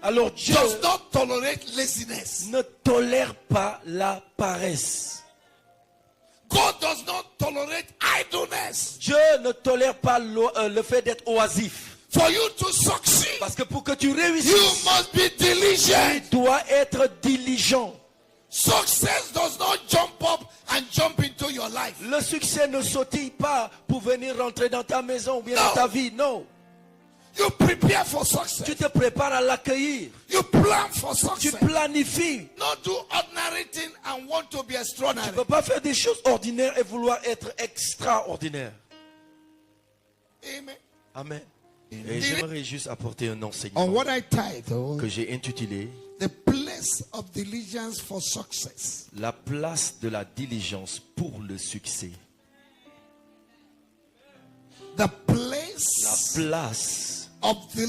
Alors Dieu does not tolerate laziness. ne tolère pas la paresse. God does not tolerate idleness. Dieu ne tolère pas le fait d'être oisif. For you to succeed, Parce que pour que tu you réussisses, must be diligent. tu dois être diligent. Success does not jump up and jump into your life. Le succès ne sautille pas pour venir rentrer dans ta maison ou bien dans ta vie. Non. You prepare for success. Tu te prépares à l'accueillir. You plan for Tu success. planifies. Not do ordinary things and want to be Tu extraordinary. ne peux pas faire des choses ordinaires et vouloir être extraordinaire. Amen. Amen. Et j'aimerais juste apporter un On enseignement what I titled, que j'ai intitulé The Place of Diligence for Success. La place de la diligence pour le succès. The La place place of de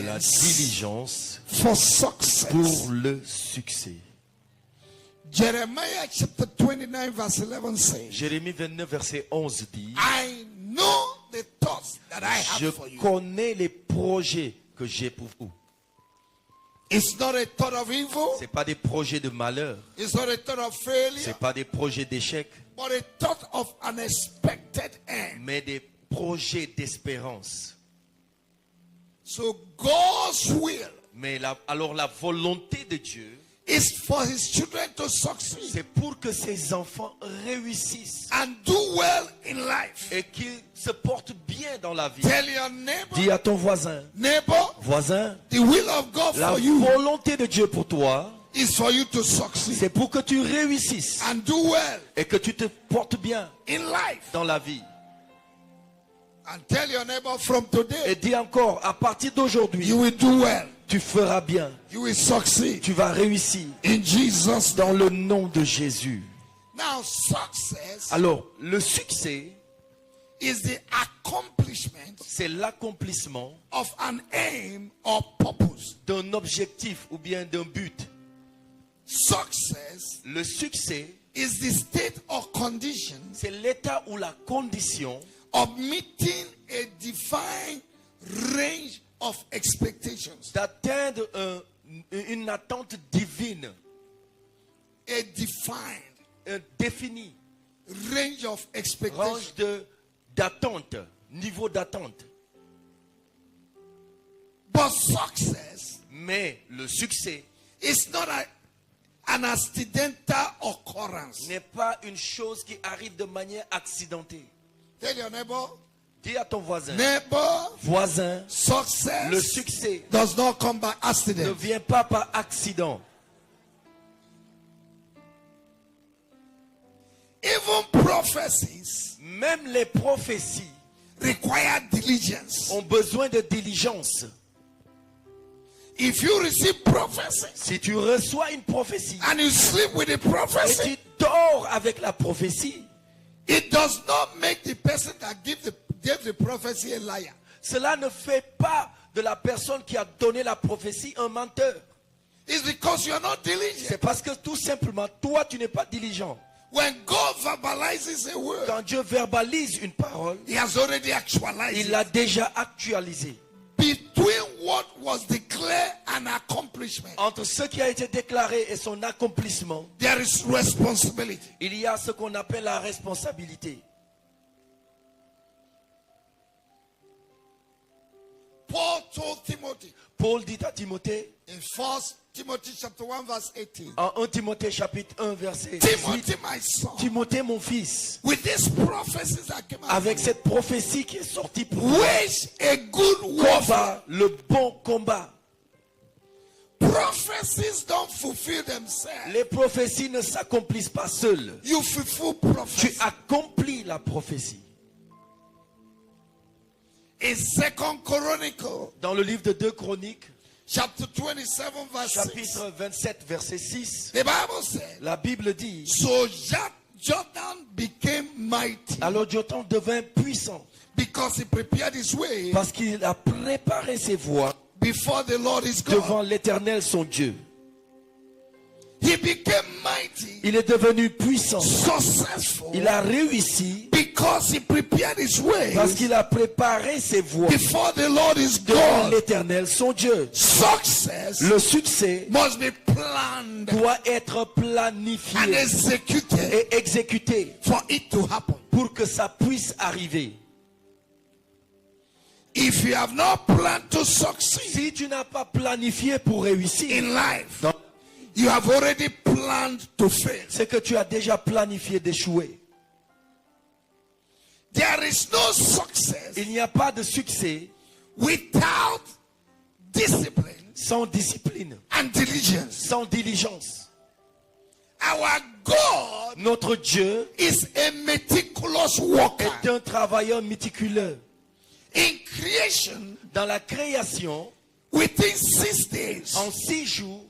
la diligence diligence for success. pour le succès. Jeremiah chapter 29 verse 11 says, Jérémie 29 verset 11 dit, I know the thoughts that I je have for you. connais les projets que j'ai pour vous. It's not a thought of evil. Ce n'est pas des projets de malheur. It's not a thought of Ce failure. n'est pas des projets d'échec. But a thought of an expected end. Mais des projets d'espérance. So God's will Mais alors la volonté de Dieu, is for his children to succeed c'est pour que ses enfants réussissent and do well in life. et qu'ils se portent bien dans la vie. Tell your neighbor, Dis à ton voisin, voisin, the will of God la for you volonté de Dieu pour toi, is for you to succeed c'est pour que tu réussisses and do well et que tu te portes bien in life. dans la vie. And tell your neighbor, from today, Et dis encore, à partir d'aujourd'hui, you will do well. tu feras bien, You will succeed tu vas réussir in Jesus' dans name. le nom de Jésus. Now, success Alors, le succès, is the accomplishment c'est l'accomplissement of an aim or purpose. d'un objectif ou bien d'un but. Success Le succès, is the state or condition c'est l'état ou la condition of meeting a defined range of expectations. d'atteindre une attente divine, A defined un défini range of expectations. range d'attente, niveau d'attente. But success Mais le succès is not an accidental occurrence. n'est pas une chose qui arrive de manière accidentée. Tell your neighbor, Dis à ton voisin, voisin, le success succès does not come by ne accident. vient pas par accident. Even prophecies Même les prophéties require diligence. ont besoin de diligence. If you receive prophecy Si tu reçois une prophétie and you sleep with the et prophecy, tu dors avec la prophétie, it does not make the person that gave the prophecy a liar. cela ne fait pas de la personne qui a donné la prophétie un menteur. It's because you are not diligent. C'est parce que tout simplement, toi, tu n'es pas diligent. When God verbalizes a word, Quand Dieu verbalise une parole, He has already actualized il it. l'a déjà actualisée. Between what was declared and accomplishment, Entre ce qui a été déclaré et son accomplissement, there is responsibility. il y a ce qu'on appelle la responsabilité. Paul told Timothy Paul dit à Timothée, in 1 Timothy chapter 1 verse 18, en 1 Timothée chapitre 1 verset Timothy 18, my son, Timothée mon fils, with these prophecies that came out, avec cette prophétie qui est sortie pour toi, wage a good warfare. combat le bon combat. Prophecies don't fulfill themselves. Les prophéties ne s'accomplissent pas seules. You fulfill Tu prophecy. accomplis la prophétie. In 2 Chronicle Dans le livre de 2 Chroniques, chapter 27 verse 6, chapitre 27, verset 6, the Bible said, la Bible dit, so Jordan became mighty alors Jotham devint puissant because he prepared his way parce qu'il a préparé ses voies before the Lord his God. devant l'Éternel son Dieu. He became mighty, Il est devenu puissant. successful, Il a réussi because Because he prepared his way Parce qu'il a préparé ses voies before the Lord is devant God. l'Éternel, son Dieu. Success Le succès must be planned doit être and planifié executed et exécuté for it to happen. pour que ça puisse arriver. If you have not planned to succeed Si tu n'as pas planifié pour réussir, in life, non, you have already planned to fail. c'est que tu as déjà planifié d'échouer. There is no success Il n'y a pas de succès without discipline sans discipline, and diligence. sans diligence. Our God Notre Dieu is a meticulous worker. est un travailleur méticuleux. In creation, Dans la création, within 6 days, en 6 jours,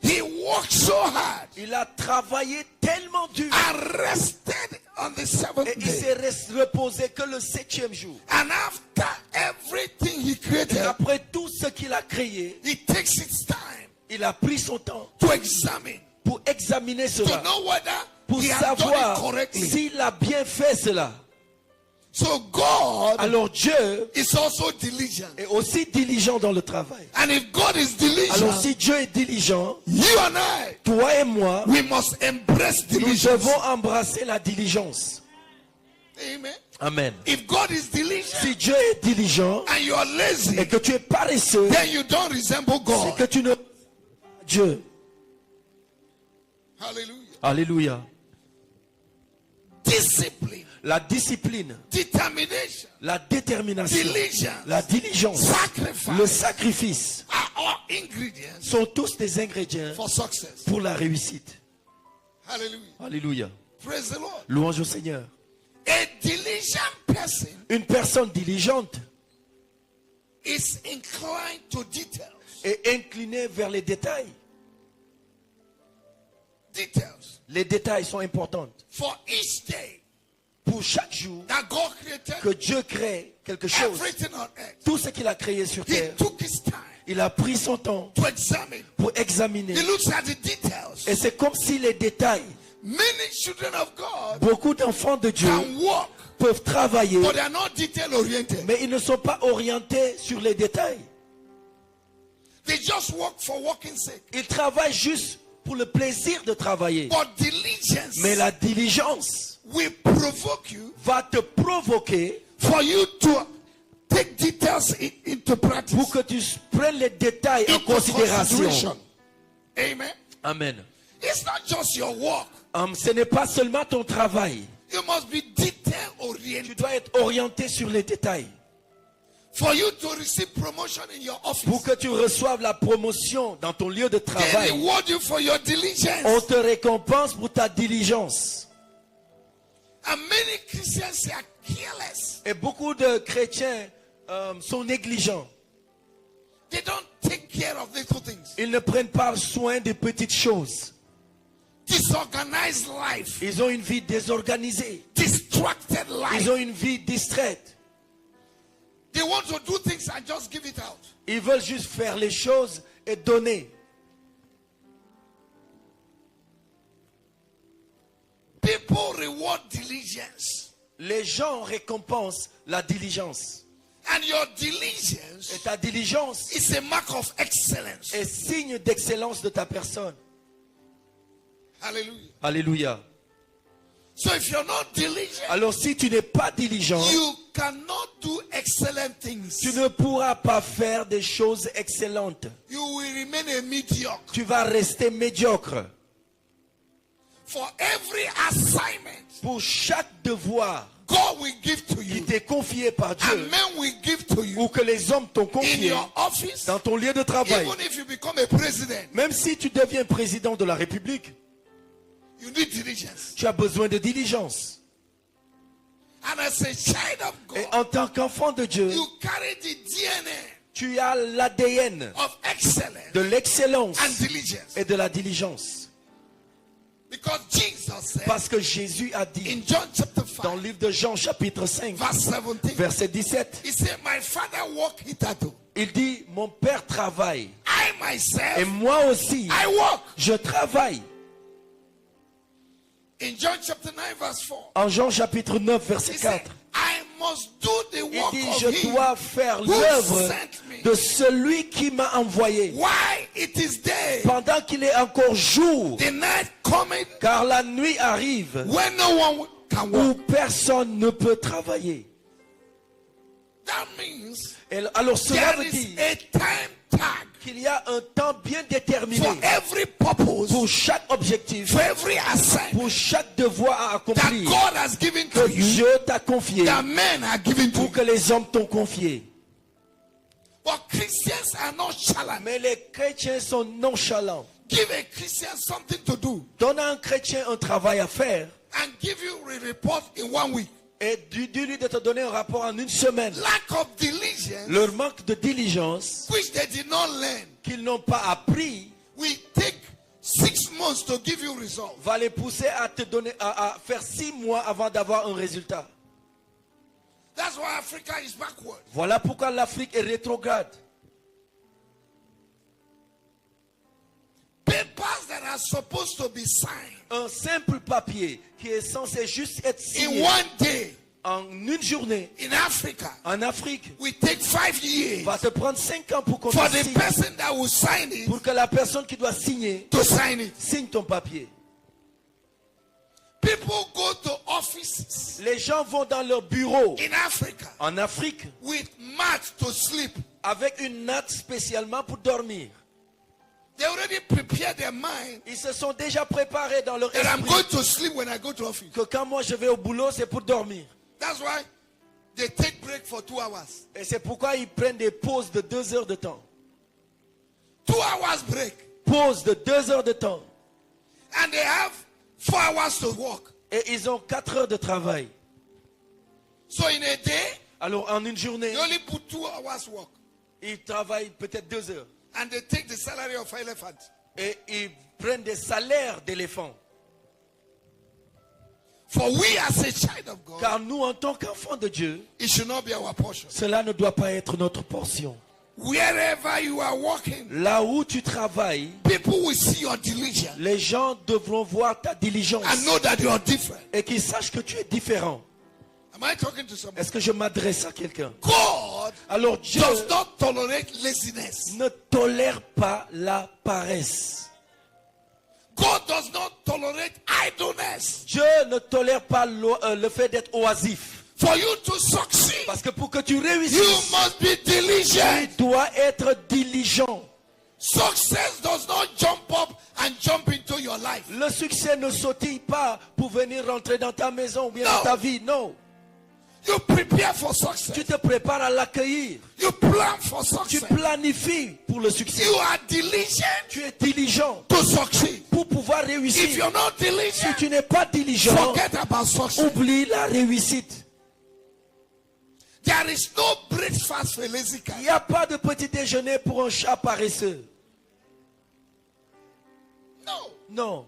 he worked so hard il a travaillé tellement dur and rested on the et 7th il day. s'est reposé que le 7e jour. And after everything he Et created, après tout ce qu'il a créé, he takes its time il a pris son temps to examine, pour examiner to cela, know whether pour he has done it savoir correctly. s'il a bien fait cela. So God Alors Dieu is also diligent. est aussi diligent dans le travail. And if God is Alors diligent, si Dieu est diligent, you and I, toi et moi, we must embrace nous diligence. devons embrasser la diligence. Amen. Amen. If God is diligent Si Dieu est diligent and you are lazy, et que tu es paresseux, then you don't resemble c'est God. que tu ne... Dieu. Hallelujah. Alléluia. Discipline, La discipline, determination, la détermination, diligence, la diligence, sacrifice le sacrifice are all ingredients sont tous des ingrédients for success. pour la réussite. Hallelujah. Alléluia. Praise the Lord. Louange au Seigneur. A diligent person Une personne diligente is inclined to details. est inclinée vers les détails. Details. Les détails sont importants. For each day Pour chaque jour that God created que Dieu crée quelque chose, everything on earth, tout ce qu'il a créé sur He terre, took His time il a pris son temps to examine. pour examiner. He looks at the details. Et c'est comme si les détails, Many children of God beaucoup d'enfants de Dieu can walk, peuvent travailler, but they are not detail oriented. mais ils ne sont pas orientés sur les détails. They just work for working sake. Ils travaillent juste pour le plaisir de travailler. But diligence Mais la diligence will provoke you va te provoquer for you to take details into practice. pour que tu prennes les détails en Into considération. consideration. Amen. Amen. It's not just your work. Ce n'est pas seulement ton travail. You must be detail Tu oriented. dois être orienté sur les détails. For you to receive promotion in your office, Pour que tu reçoives la promotion dans ton lieu de they travail, reward you for your on diligence. te récompense pour ta diligence. And many Christians are careless. Et beaucoup de chrétiens sont négligents. They don't take care of little things. Ils ne prennent pas soin des petites choses. Disorganized life, Ils ont une vie désorganisée. distracted life. Ils ont une vie distraite. They want to do things and just give it out. Ils veulent juste faire les choses et donner. People reward diligence. Les gens récompensent la diligence. And your Et diligence ta diligence is a mark of excellence. est signe d'excellence de ta personne. Hallelujah. Alléluia. So if you're not diligent, Alors si tu n'es pas diligent, you cannot do excellent things. tu ne pourras pas faire des choses excellentes. You will remain a mediocre. Tu vas rester médiocre. For every assignment Pour chaque devoir God will give to qui you, t'est confié par and Dieu, men will give to you ou que les hommes t'ont in confié your office, dans ton lieu de travail, even if you become a president, même si tu deviens président de la République, you need diligence. tu as besoin de diligence. And as a child of Et God, en tant qu'enfant de Dieu, you carry the DNA tu as l'ADN of excellence de l'excellence and diligence. et de la diligence. Because Jesus said Parce que Jésus a dit in John chapter dans 5, le livre de Jean chapitre 5, verse 17, verset 17, he said, my father work hitherto. il dit, mon Père travaille I et myself, moi aussi, I work. je travaille. In John chapter 9 verse 4. En Jean chapitre 9 verset He said, 4. I must do the Il work dit, of je him dois faire who l'œuvre sent me. de celui qui m'a envoyé. Why it is day, Pendant qu'il est encore jour, the night coming car la nuit arrive when no one can où work. personne ne peut travailler. That means Et alors cela there veut is dire a time tag qu'il y a un temps bien déterminé for every purpose, pour chaque objectif, for every assignment pour chaque devoir à that accomplir God has given que to you, Dieu t'a confié, that men are given to pour you. que les hommes t'ont confié. But Christians are not nonchalant. Mais les chrétiens sont nonchalants. Give a Christian something to do Donne à un chrétien un travail à faire and give you a report in 1 week. et dis-lui de te donner un rapport en une semaine. Lack of diligence, Leur manque de diligence which they did not learn, qu'ils n'ont pas appris will take 6 months to give you results. va les pousser à te donner, à faire 6 mois avant d'avoir un résultat. That's why Africa is backward. Voilà pourquoi l'Afrique est rétrograde. Papers that are supposed to be signed Un simple papier qui est censé juste être in signé 1 day en une journée in Africa en Afrique will take 5 years va te prendre 5 ans pour qu'on for te the signe, person that will sign it pour que la personne qui doit signer to sign it. signe ton papier. People go to offices Les gens vont dans leur bureau in Africa en Afrique with mat to sleep. avec une natte spécialement pour dormir. They already prepare their mind Ils se sont déjà préparés dans leur that I'm esprit going to sleep when I go to office. que quand moi je vais au boulot, c'est pour dormir. That's why they take break for 2 hours. Et c'est pourquoi ils prennent des pauses de 2 heures de temps. 2 hours break. Pause de 2 heures de temps. And they have 4 hours to work. Et ils ont 4 heures de travail. So in a day, Alors en une journée, they only put 2 hours work. ils travaillent peut-être 2 heures. And they take the salary of elephant. Et ils prennent des salaires d'éléphants. For we as a child of God, Car nous, en tant qu'enfants de Dieu, it should not be our portion. cela ne doit pas être notre portion. Wherever you are working, Là où tu travailles, people will see your diligence les gens devront voir ta diligence and know that you are different. et qu'ils sachent que tu es différent. Am I talking to someone? Est-ce que je m'adresse à quelqu'un? God Alors Dieu does not tolerate laziness. ne tolère pas la paresse. God does not tolerate idleness. Dieu ne tolère pas le fait d'être oisif. For you to succeed, Parce que pour que tu you réussisses, must be tu diligent. dois être diligent. Success does not jump up and jump into your life. Le succès ne sautille pas pour venir rentrer dans ta maison ou bien dans Non. ta vie. Non. You prepare for success. Tu te prépares à l'accueillir. You plan for Tu success. planifies pour le succès. You are diligent Tu es diligent to succeed. pour pouvoir If réussir. you're not Si diligent, tu n'es pas diligent, forget about success. oublie la réussite. There is no breakfast for a lazy Il cat. n'y a pas de petit déjeuner pour un chat paresseux. No. Non.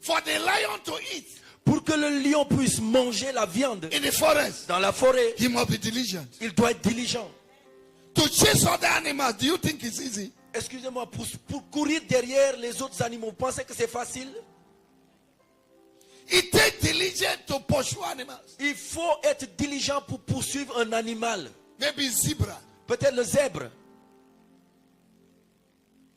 For the lion to eat Pour que le lion puisse manger la viande in the forest, dans la forêt, he must be diligent. il doit être diligent. To chase other animals, do you think it's easy? Excusez-moi, pour courir derrière les autres animaux, vous pensez que c'est facile? It takes diligence to pursue animals. Il faut être diligent pour poursuivre un animal. Maybe zebra Peut-être le zèbre.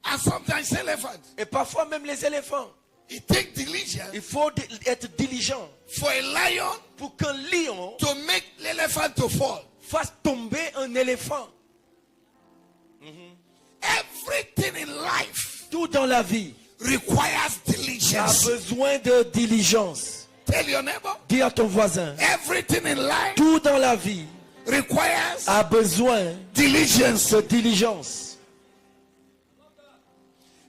and sometimes elephant. Et parfois même les éléphants. It takes diligence Il faut être diligent for a lion pour qu'un lion to make l'elephant to fall. fasse tomber un éléphant. Everything in life Tout dans la vie requires a diligence. besoin de diligence. Tell your neighbor, Dis à ton voisin, everything in life tout dans la vie requires a besoin diligence. de diligence.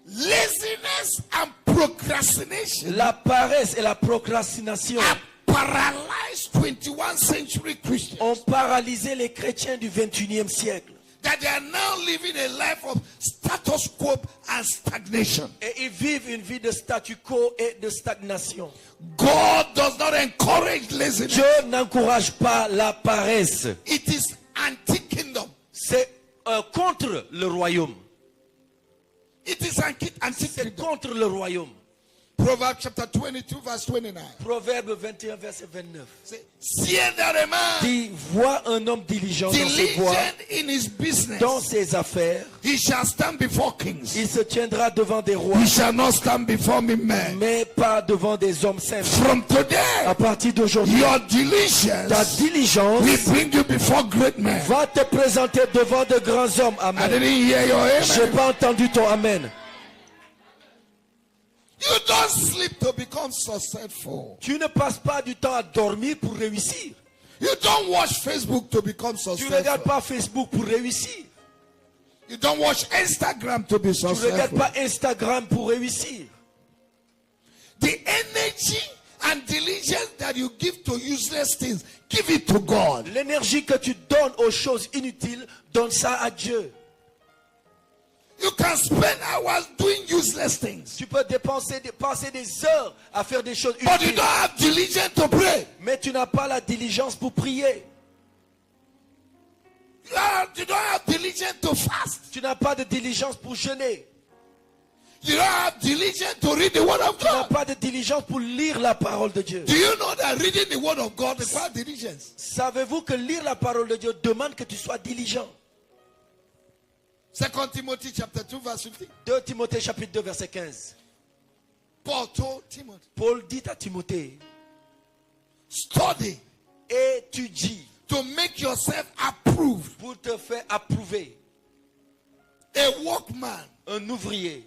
Laziness and procrastination La paresse et la procrastination have paralyzed 21st century Christians. ont paralysé les chrétiens du 21e siècle. That they are now living a life of status quo and stagnation. Et ils vivent une vie de statu quo et de stagnation. God does not encourage laziness. Dieu n'encourage pas la paresse. It is anti-kingdom. C'est contre le royaume. It is C'est anti-kingdom. contre le royaume. Proverbs chapter 22 verse 29. Proverbe 21, verset 29. Say, see that a man Dit, vois un homme diligent dans ses voies, diligent in his business, dans ses affaires. he shall stand before kings. Il se tiendra devant des rois, He shall not stand before me men. mais pas devant des hommes simples. From À today, partir d'aujourd'hui, your ta diligence diligence will bring you before great men. va te présenter devant de grands hommes. I Amen. didn't hear your J'ai amen. pas entendu ton amen. You don't sleep to become successful. Tu ne passes pas du temps à dormir pour réussir. You don't watch Facebook to become Tu ne successful. regardes pas Facebook pour réussir. You don't watch Instagram to be Tu ne regardes successful. pas Instagram pour réussir. The energy and diligence that you give to useless things, give it to God. L'énergie que tu donnes aux choses inutiles, donne ça à Dieu. You can spend hours doing useless things, Tu peux passer des heures à faire des choses but you utiles. don't have diligence to pray. Mais tu n'as pas la diligence pour prier. You don't have diligence to fast. Tu n'as pas de diligence pour jeûner. You don't have diligence to read the word of Tu n'as God. pas de diligence pour lire la parole de Dieu. Do you know that reading the word of God requires diligence? Savez-vous que lire la parole de Dieu demande que tu sois diligent? 2 Timothy chapter 2 verse 15. 2 Timothée chapitre 2 verset 15. Paul told Timothy, Paul dit à Timothée, study étudie to make yourself approved, pour te faire approuver, a workman un ouvrier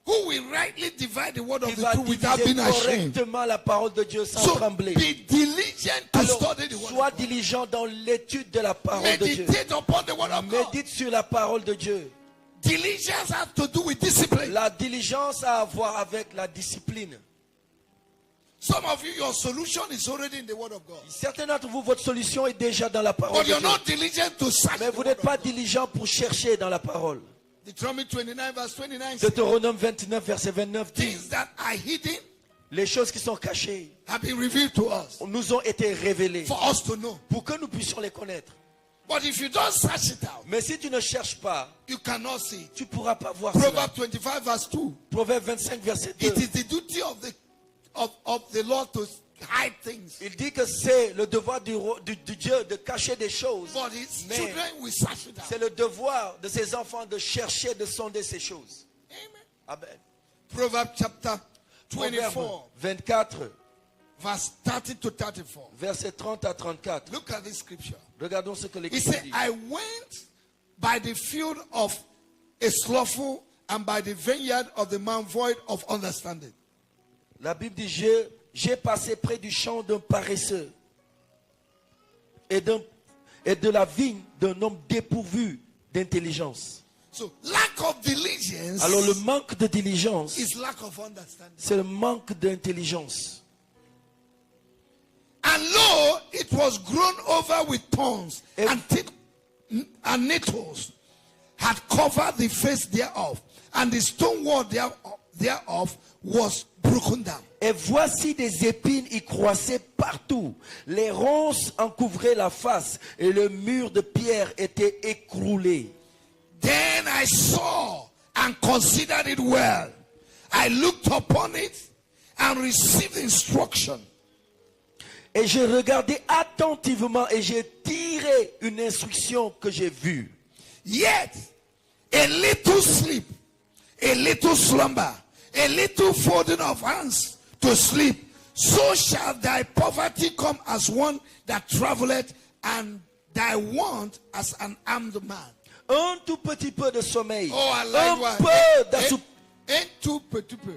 who will rightly divide the word qui of the va truth without diviser being ashamed. correctement la parole de Dieu sans So trembler. be diligent to Alors, study the word sois of God. diligent dans l'étude de la parole de Dieu. Meditate upon the word of God. Médite sur la parole de Dieu. Diligence has to do with discipline. La diligence a à voir avec la discipline. Some of you, your solution is already in the word of God. Certains d'entre vous, votre solution est déjà dans la parole But de you're Dieu. not diligent to search Mais the vous word n'êtes of pas God. diligent pour chercher dans la parole. Deuteronomy 29 verse 29 says, Deutéronome 29, verset 29 dit, things that are hidden les choses qui sont cachées have been revealed to us nous ont été révélées for us to know. pour que nous puissions les connaître. But if you don't search it out, Mais si tu ne cherches pas, you cannot see it. tu ne pourras pas voir cela. Proverbs 25 verse 2. Proverbe 25, verset 2. It is the duty of the Lord to hide things. Il dit que c'est le devoir du Dieu de cacher des choses. But his Mais children will search it out. c'est le devoir de ses enfants de chercher, de sonder ces choses. Amen. Amen. Proverbs chapter Proverbe 24 24, verse 30 to 34. verset 30 à 34. Look at this scripture. Regardons ce que He l'Écriture said, dit. I went by the field of a slothful and by the vineyard of the man void of understanding. La Bible dit, j'ai passé près du champ d'un paresseux et de la vigne d'un homme dépourvu d'intelligence. So lack of diligence Alors le manque de diligence, is lack of understanding. c'est le manque d'intelligence. And lo, it was grown over with thorns If- and nettles had covered the face thereof, and the stone wall thereof was broken down. Et voici des épines y croissaient partout. Les ronces en couvraient la face et le mur de pierre était écroulé. Then I saw and considered it well. I looked upon it and received instruction. Et j'ai regardé attentivement et j'ai tiré une instruction que j'ai vue. Yet a little sleep, a little slumber, a little folding of hands to sleep, so shall thy poverty come as one that traveleth, and thy want as an armed man. Un tout petit peu de sommeil. Oh, I like un one. peu d'assoup. Ain't too petit peu.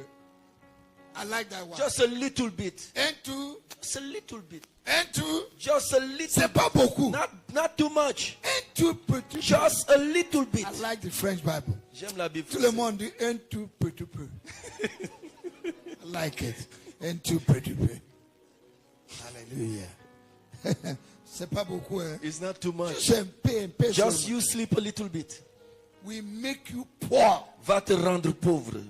I like that one. Just a little bit. Ain't too, Just a little bit. ain't too. Just a little C'est bit. pas beaucoup. Not too much. Ain't too petit peu. Just a little bit. I like the French Bible. J'aime la Bible. Tout le monde dit un tout petit peu. I like it. Un tout petit peu. Hallelujah. C'est pas beaucoup, hein. It's not too much. Juste un peu Just seulement. you sleep a little bit. We make you poor. Va te rendre pauvre.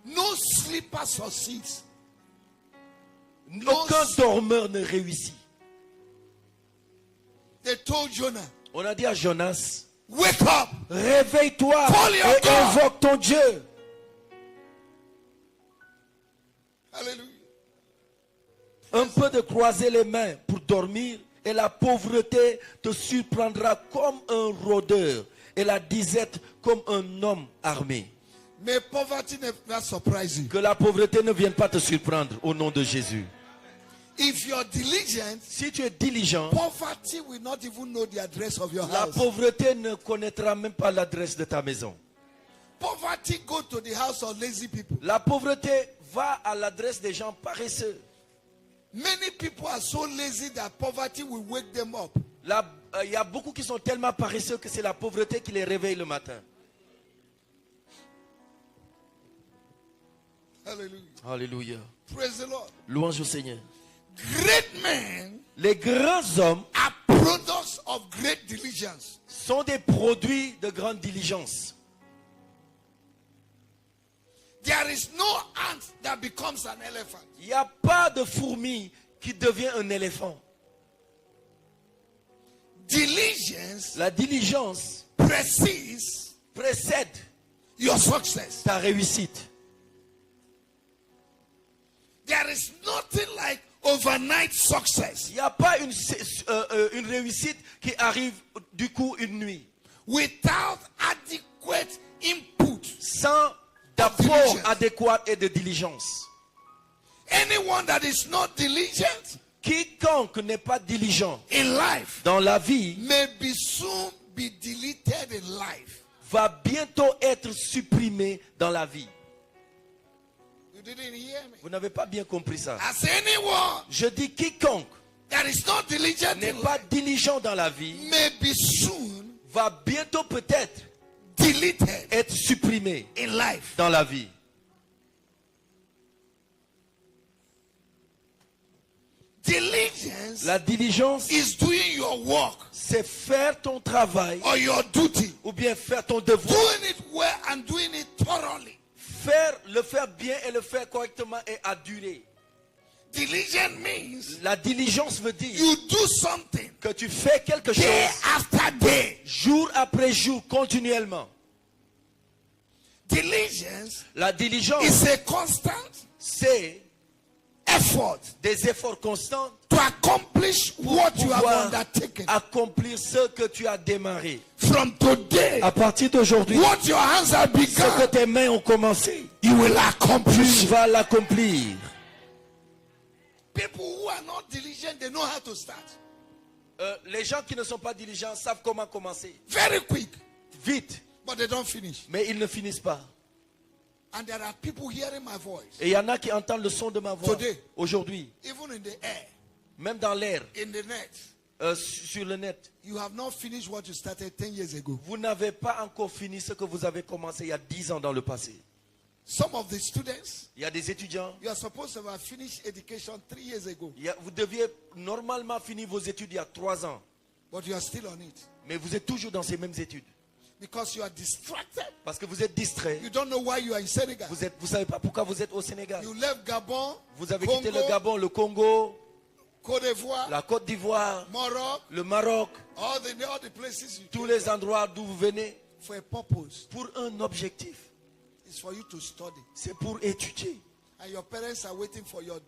No sleeper succeeds. Aucun dormeur ne réussit. They told Jonah, On a dit à Jonas, wake up. réveille-toi Call your et God. invoque ton Dieu. Hallelujah. Un peu de croiser les mains pour dormir et la pauvreté te surprendra comme un rôdeur et la disette comme un homme armé. May poverty never surprise you. Que la pauvreté ne vienne pas te surprendre au nom de Jésus. If you're diligent, Si tu es diligent, poverty will not even know the address of your la house. pauvreté ne connaîtra même pas l'adresse de ta maison. Poverty go to the house of lazy people. La pauvreté va à l'adresse des gens paresseux. Many people are so lazy that poverty will wake them up. Il y a beaucoup qui sont tellement paresseux que c'est la pauvreté qui les réveille le matin. Hallelujah. Alléluia. Praise the Lord. Louange au Seigneur. Great men Les grands hommes are products of great diligence. sont des produits de grande diligence. There is no ant that becomes an elephant. Il n'y a pas de fourmi qui devient un éléphant. Diligence La diligence precedes précède your success. ta réussite. There is nothing like overnight success Il n'y a pas une réussite qui arrive du coup une nuit. without adequate input. Sans d'apport adéquat et de diligence. Anyone that is not diligent Quiconque n'est pas diligent in life dans la vie may be soon be deleted in life. va bientôt être supprimé dans la vie. You didn't hear me. Vous n'avez pas bien compris ça. As anyone Je dis quiconque that is not diligent n'est in pas life diligent dans la vie may be soon va bientôt peut-être deleted être supprimé in life. dans la vie. Diligence La diligence, is doing your work c'est faire ton travail or your duty, ou bien faire ton devoir. doing it well and doing it thoroughly. Le faire bien et le faire correctement et à durée. Diligent means La diligence veut dire you do something que tu fais quelque day chose after day. jour après jour, continuellement. Diligence La diligence, is a constant c'est effort des efforts constants to accomplish what you have pouvoir undertaken. accomplir ce que tu as démarré. From today, À partir d'aujourd'hui, what your hands have ce que begun, tes mains ont commencé, you will tu accomplish. vas l'accomplir. People who are not diligent, they know how to start. Les gens qui ne sont pas diligents savent comment commencer. Very quick, Vite, but they don't finish. mais ils ne finissent pas. And there are people hearing my voice, Et il y en a qui entendent le son de ma voix Today. aujourd'hui, even in the air, même dans l'air, in the net. sur le net. You have not finished what you started 10 years ago. Vous n'avez pas encore fini ce que vous avez commencé il y a 10 ans dans le passé. Some of the students, Il y a des étudiants, you are supposed to have finished education 3 years ago, vous deviez normalement finir vos études il y a 3 ans. but you are still on it Mais vous êtes toujours dans ces mêmes études. because you are distracted. Parce que vous êtes distrait. You don't know why you are in Senegal. Vous ne savez pas pourquoi vous êtes au Sénégal. You left Gabon, Vous avez Congo, quitté le Gabon, le Congo, Côte d'Ivoire, la Côte d'Ivoire, Maroc, le Maroc, all the places you tous came les endroits d'où vous venez, for a purpose. pour un objectif. It's for you to study. C'est pour étudier. And your parents are waiting for your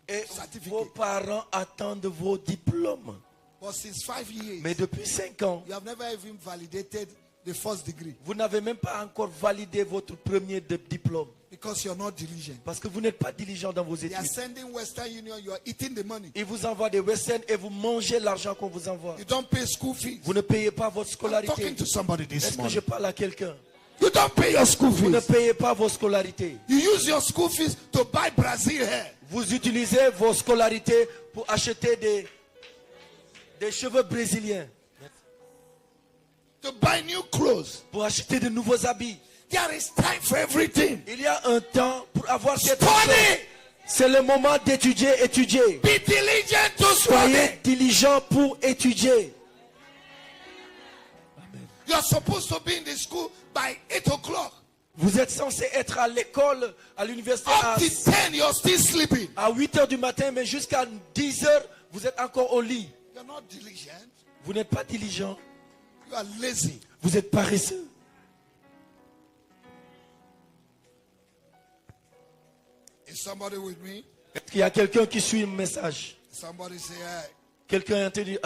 Et vos certificate. parents attendent vos diplômes. But since 5 years, Mais depuis 5 ans, you have never even validated the first degree vous n'avez même pas encore validé votre premier diplôme. because you're not diligent. Parce que vous n'êtes pas diligent dans vos They are études. sending Western Union, you are eating the money. Ils vous envoient des Western et vous mangez l'argent qu'on vous envoie. You don't pay school fees. Vous ne payez pas votre I'm scolarité. talking to somebody this Est-ce que morning. je parle à quelqu'un? You don't pay your school Vous ne fees. payez pas vos scolarités. You use your school fees to buy Brazil hair. Vous utilisez vos scolarités pour acheter des cheveux brésiliens, To buy new clothes. pour acheter de nouveaux habits. There is time for everything. Il y a un temps pour avoir cette Study. chose. C'est le moment d'étudier, étudier. Be diligent to Soyez study. diligent pour étudier. You are supposed to be in the school by 8 o'clock. Vous êtes censé être à l'école, à l'université Up to 10, you're still sleeping. à 8 heures du matin, mais jusqu'à 10 heures, vous êtes encore au lit. You're not diligent. Vous n'êtes pas diligent. You are lazy. Vous êtes paresseux. It's somebody with me? Est-ce qu'il y a quelqu'un qui suit le message? Somebody say, hey, Quelqu'un a entendu,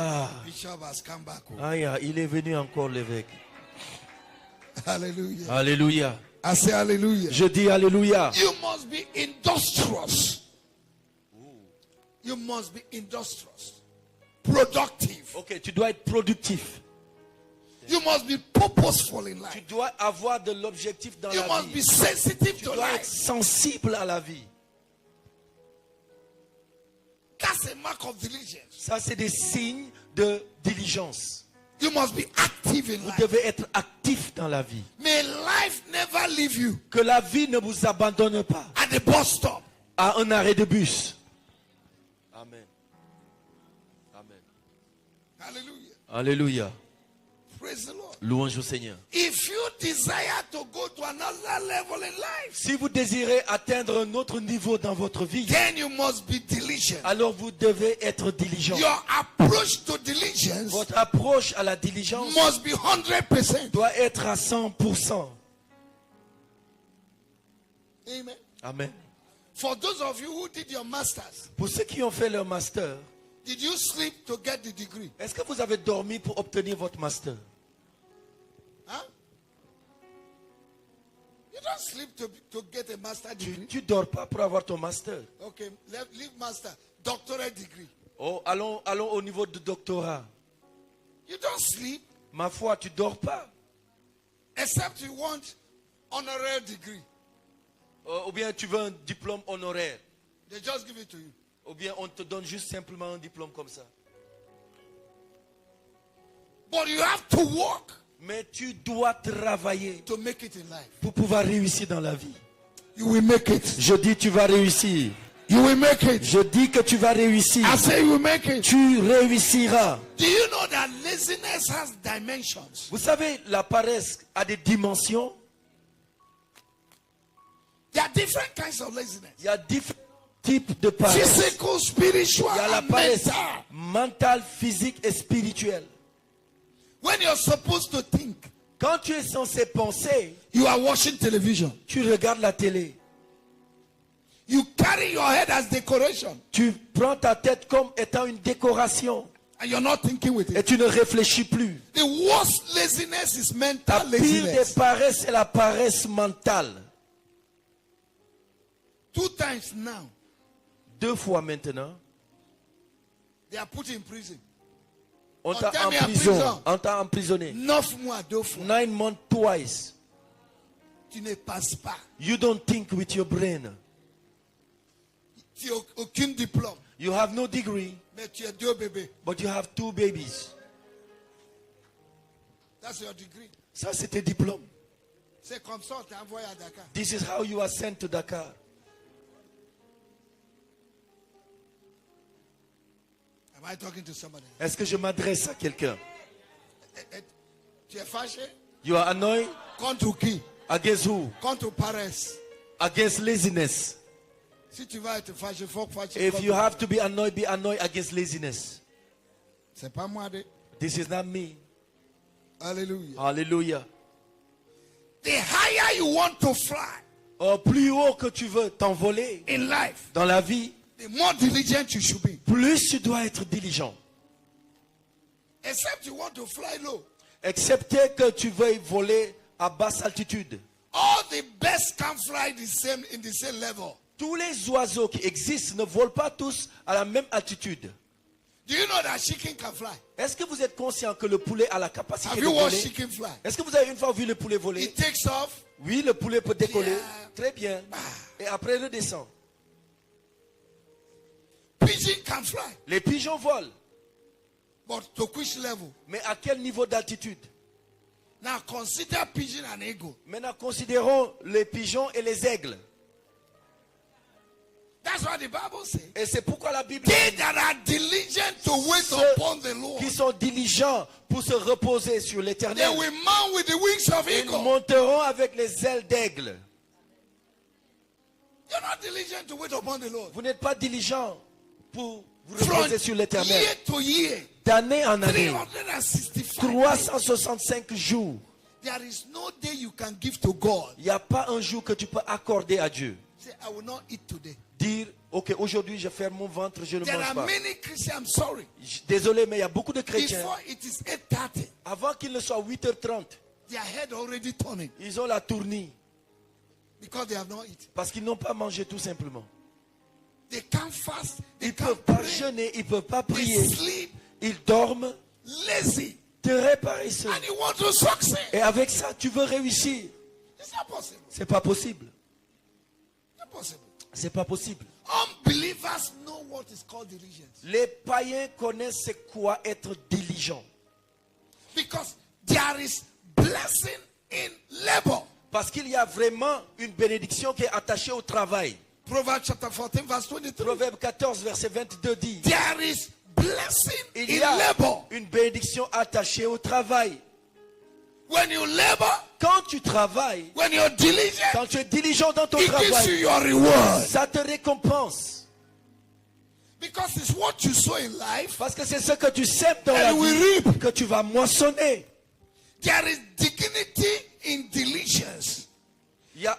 Bishop has come back home. il est venu encore l'évêque. Hallelujah. Alléluia. I say hallelujah. Je dis alléluia. You must be industrious. You must be industrious. Productive. Ok, tu dois être productif. You must be purposeful in Tu life. dois avoir de l'objectif dans You la must be vie. sensitive Tu to dois être life. sensible à la vie. That's a mark of diligence. Ça, c'est des signes de diligence. You must be active in Vous life. devez être actif dans la vie. May life never leave you Que la vie ne vous abandonne pas at the bus stop. à un arrêt de bus. Amen. Amen. Hallelujah. Alléluia. Praise the Lord. Louange au Seigneur. If you desire to go to another level in life, Si vous désirez atteindre un autre niveau dans votre vie, then you must be diligent. alors vous devez être diligent. Your approach to diligence Votre approche à la diligence must be 100%. doit être à 100%. Amen. Amen. For those of you who did your masters, Pour ceux qui ont fait leur master, did you sleep to get the degree? est-ce que vous avez dormi pour obtenir votre master? Huh? You don't sleep to get a master degree. Tu dors pas pour avoir ton master. Okay, leave master, doctorate degree. Oh, allons au niveau du doctorat. You don't sleep Ma foi, tu dors pas. except you want honorary degree. Ou bien tu veux un diplôme honoraire. They just give it to you. Ou bien on te donne juste simplement un diplôme comme ça. But you have to work Mais tu dois travailler to make it in life. pour pouvoir réussir dans la vie. You will make it. Je dis tu vas réussir. You will make it. Je dis que tu vas réussir. I say you will make it. Tu réussiras. Do you know that laziness has dimensions? Vous savez, la paresse a des dimensions. There are different kinds of laziness. Il y a différents types de paresse. Physical, spiritual, Il y a la and paresse mental. mentale, physique et spirituelle. When you're supposed to think, Quand tu es censé penser, you are watching television. tu regardes la télé. You carry your head as decoration. Tu prends ta tête comme étant une décoration. And you're not thinking with Et it. tu ne réfléchis plus. The worst laziness is La mental pire des laziness. paresses, c'est la paresse mentale. 2 times now, 2 fois maintenant, they are put in prison. on t'a Enterré en en prison. prison. On t'a emprisonné. 9 mois, 2 fois. 9 months twice. Tu ne passes pas. You don't think with your brain. Tu n'as aucun diplôme. You have no degree, Mais tu as 2 bébés. but you have 2 babies. That's your degree. Ça, c'est tes diplômes. C'est comme ça, on t'a envoyé à Dakar. This is how you are sent to Dakar. Am I talking to somebody? Est-ce que je m'adresse à quelqu'un? Tu es fâché? You are annoyed? Contre qui? Against who? Contre paresse. Against laziness. Si tu vas être fâché, il faut que fâché. If you have to be annoyed against laziness. C'est pas moi. This is not me. Alléluia. Hallelujah. The higher you want to fly Au plus haut que tu veux t'envoler in life, dans la vie, the more diligent you should be. plus tu dois être diligent. Except you want to fly low. Excepté que tu veuilles voler à basse altitude. All the best can fly in the same level. Tous les oiseaux qui existent ne volent pas tous à la même altitude. Do you know that chicken can fly? Est-ce que vous êtes conscient que le poulet a la capacité Have de you watched voler? chicken fly? Est-ce que vous avez une fois vu le poulet voler? It takes off. Oui, le poulet peut décoller. Yeah. Très bien. Et après, il redescend. Pigeon can fly. Les pigeons volent. But to which level? Mais à quel niveau d'altitude? Now consider pigeon and eagle. Maintenant, considérons les pigeons et les aigles. That's what the Bible says. Et c'est pourquoi la Bible They dit that are diligent to wait ceux upon the Lord, qui sont diligents pour se reposer sur they l'Éternel, will mount with the wings of ils eagle. monteront avec les ailes d'aigle. You're not diligent to wait upon the Lord. Vous n'êtes pas diligent pour vous From reposer sur l'Éternel. year to year, D'année en année, 365 days, 365 jours, there is no day you can give to God. il n'y a pas un jour que tu peux accorder à Dieu. Say, I will not eat today. dire, ok, aujourd'hui je ferme mon ventre, je ne There mange are pas. many Christians, I'm sorry. Désolé, mais il y a beaucoup de chrétiens. Before it is 8:30, Avant qu'il ne soit 8h30, their head already turning ils ont la tournie. because they have not eaten. Parce qu'ils n'ont pas mangé tout simplement. They can't fast. They Ils ne can't peuvent pas pray. jeûner, ils ne peuvent pas They prier. sleep, Ils dorment, lazy, très paresseux. and you want to succeed. Et avec ça, tu veux réussir. It's not possible. C'est pas possible. Not possible. C'est pas possible. Unbelievers know what is called diligence Les païens connaissent c'est quoi être diligent. because there is blessing in labor. Parce qu'il y a vraiment une bénédiction qui est attachée au travail. Proverbs chapter 14, verse 23. Proverbe 14, verset 22 dit, There is blessing il in y a labor. une bénédiction attachée au travail. When you labor, Quand tu travailles, when you're diligent, quand tu es diligent dans ton it gives you travail, your reward. ça te récompense. Because it's what you sow in life. Parce que c'est ce que tu sèmes dans la And we vie reap. que tu vas moissonner. There is dignity in diligence. Il y a,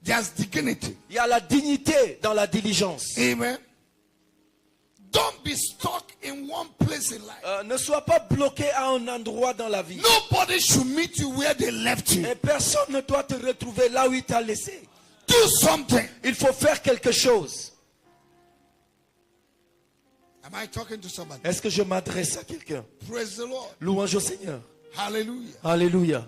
There's dignity. il y a la dignité dans la diligence. Amen. Don't be stuck in one place in life. Ne sois pas bloqué à un endroit dans la vie. Nobody should meet you where they left you. Et personne ne doit te retrouver là où il t'a laissé. Do something. Il faut faire quelque chose. Am I talking to somebody? Est-ce que je m'adresse à quelqu'un? Praise the Lord. Louange au Seigneur. Hallelujah. Alléluia.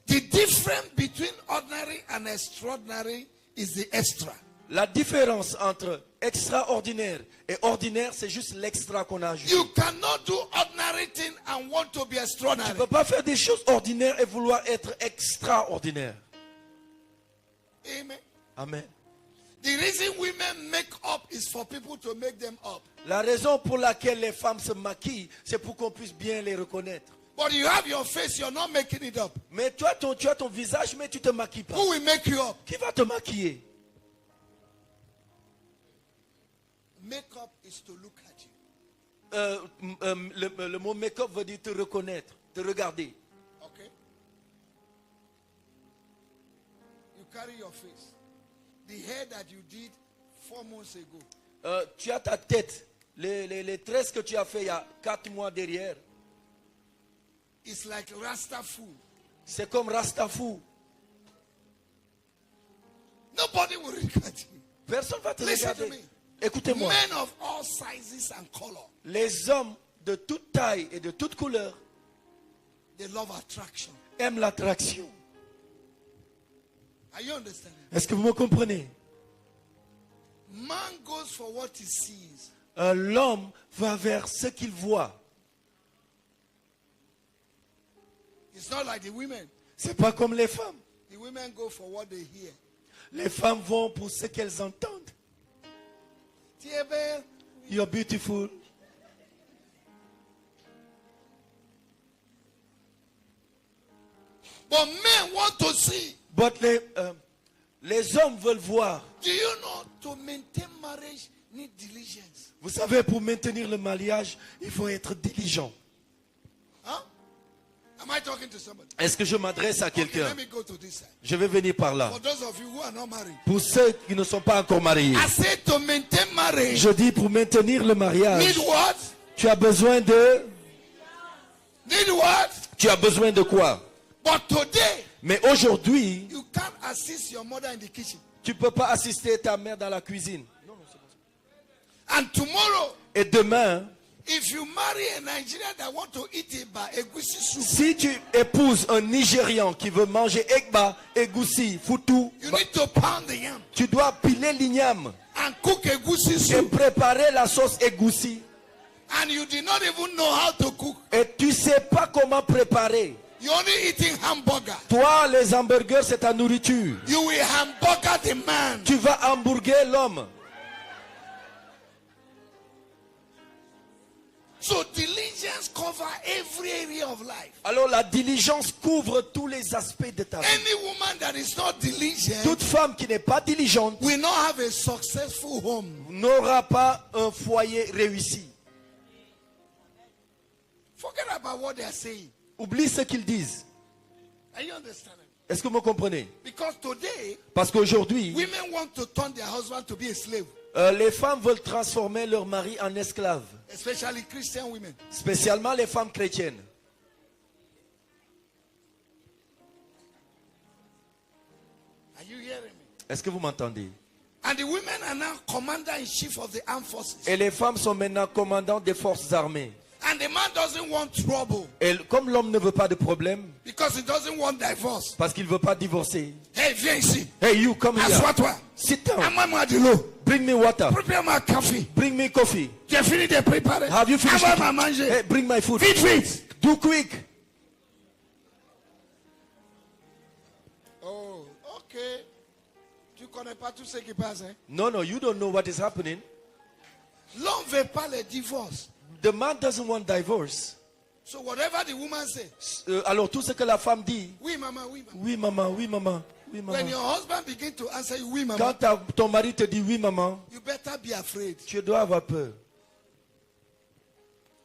The difference between ordinary and extraordinary is the extra. La différence entre extraordinaire et ordinaire, c'est juste l'extra qu'on a ajouté. You cannot do ordinary thing and want to be Tu ne extraordinary. peux pas faire des choses ordinaires et vouloir être extraordinaire. Amen. Amen. The reason women make up is for people to make them up. La raison pour laquelle les femmes se maquillent, c'est pour qu'on puisse bien les reconnaître. But you have your face, you're not making it up. Mais toi, tu as ton visage, mais tu ne te maquilles pas. Who will make you up? Qui va te maquiller? Make up is to look at you. Le mot make-up veut dire te reconnaître, te regarder. Okay? You carry your face. The hair that you did 4 months ago. Tu as ta tête, les tresses que tu as fait il y a 4 mois derrière. It's like Rasta food. C'est comme Rastafou. Nobody will look at you. Personne ne va te Listen to regarder. me. Écoutez-moi. Men of all sizes and color, Les hommes de toute taille et de toute couleur they love attraction. aiment l'attraction. Are you understanding? Est-ce que vous me comprenez? Man goes for what he sees. L'homme va vers ce qu'il voit. It's not like the women. C'est pas comme les femmes. The women go for what they hear. Les femmes vont pour ce qu'elles entendent. Tiebel, You're beautiful. but men want to see. But les hommes veulent voir. Do you know to maintain marriage need diligence? Vous savez, pour maintenir le mariage, il faut être diligent. Huh? Am I talking to somebody? Est-ce que je m'adresse à Okay, quelqu'un? let me go to this side. Je vais venir par là. For those of you who are not married, Pour ceux qui ne sont pas encore mariés, I said to maintain marriage je dis pour maintenir le mariage, need what? tu as besoin de... Need what? Tu as besoin de quoi? But today, Mais aujourd'hui, you can't assist your mother in the kitchen. tu ne peux pas assister ta mère dans la cuisine. And tomorrow, Et demain, if you marry a Nigerian that want to eat egusi soup, si tu épouses un Nigérian qui veut manger egba, egusi, foutou, you need to pound the yam tu dois piler l'igname and cook egusi et soup. préparer la sauce egusi. And you did not even know how to cook. Et tu ne sais pas comment préparer. You're only eating hamburger. Toi, les hamburgers, c'est ta nourriture. You will hamburger the man. Tu vas hamburger l'homme. So diligence cover every area of life. Alors la diligence couvre tous les aspects de ta vie. Any woman that is not diligent Toute femme qui n'est pas diligente will not have a successful home. n'aura pas un foyer réussi. Forget about what they are saying. Oublie ce qu'ils disent. Are you understanding? Est-ce que vous me comprenez? Because today, Parce qu'aujourd'hui, women want to turn their husband to be a slave, les femmes veulent transformer leur mari en esclave, especially Christian women. spécialement les femmes chrétiennes. Are you hearing me? Est-ce que vous m'entendez? And the women are now commander-in-chief of the armed forces. Et les femmes sont maintenant commandantes des forces armées. And the man doesn't want trouble Et comme l'homme ne veut pas de problème, because he doesn't want divorce. parce qu'il ne veut pas divorcer. Hey, viens ici. Hey, you come here. Assois-toi. Sit down. Amène-moi de l'eau. Bring me water. Prépare-moi un café. Bring me coffee. Tu as fini de préparer. Have you finished? Envoie-moi manger. Hey, bring my food. Vite, vite. Do quick. Oh, ok. Tu connais pas tout ce qui passe, hein? No, no, you don't know what is happening. L'homme veut pas le divorce. The man doesn't want divorce. So whatever the woman says, Alors tout ce que la femme dit, oui, maman, oui, maman. oui maman, oui maman, oui When maman. your husband begins to answer you, oui, maman, Quand ton mari te dit oui maman, you better be afraid. tu dois avoir peur.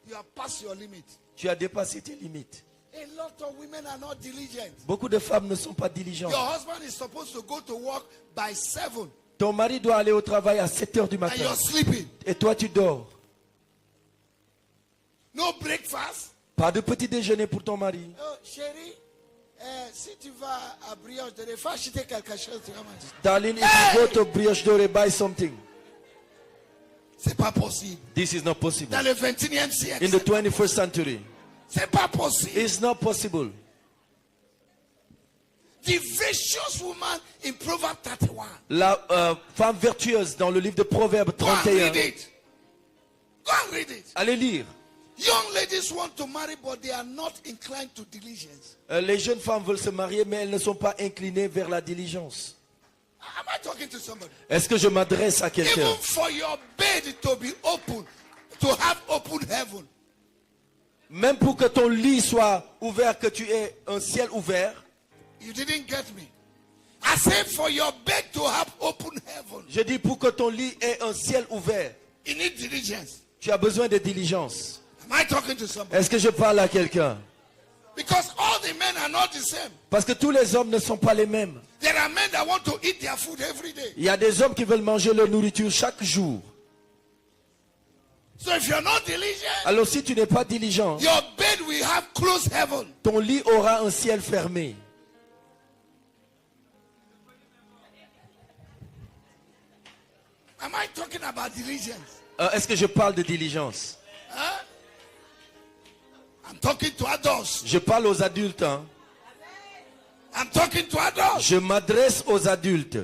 You have passed your limit. Tu as dépassé tes limites. A lot of women are not diligent. Beaucoup de femmes ne sont pas diligentes. Your husband is supposed to go to work by 7 Ton mari doit aller au travail à 7 heures du and matin. you're sleeping. Et toi tu dors. No breakfast. Pas de petit déjeuner pour ton mari. Oh, chérie, si tu vas à Brioche de faut acheter quelque chose, tu vas manger. Darling, if you go to Brioche Dorée, buy something. C'est pas possible. This is not possible. Dans le 21e siècle, In the 21st century, c'est pas possible. it's not possible. The virtuous woman in Proverbs 31. La femme vertueuse dans le livre de Proverbes Go and 31. read it. Go and read it. Allez lire. Young ladies want to marry, but they are not inclined to diligence. Les jeunes femmes veulent se marier, mais elles ne sont pas inclinées vers la diligence. Am I talking to somebody? Est-ce que je m'adresse à quelqu'un? Even for your bed to be open, to have open heaven. Même pour que ton lit soit ouvert, que tu aies un ciel ouvert. You didn't get me. I said for your bed to have open heaven. Je dis pour que ton lit ait un ciel ouvert. You need diligence. Tu as besoin de diligence. Am I talking to somebody? Est-ce que je parle à quelqu'un? Because all the men are not the same. Parce que tous les hommes ne sont pas les mêmes. There are men that want to eat their food every day. Il y a des hommes qui veulent manger leur nourriture chaque jour. So if you're not diligent, Alors si tu n'es pas diligent, your bed will have closed heaven. ton lit aura un ciel fermé. Am I talking about diligence? Est-ce que je parle de diligence? Huh? I'm talking to adults. Je parle aux adultes. Hein. I'm talking to adults. Je m'adresse aux adultes.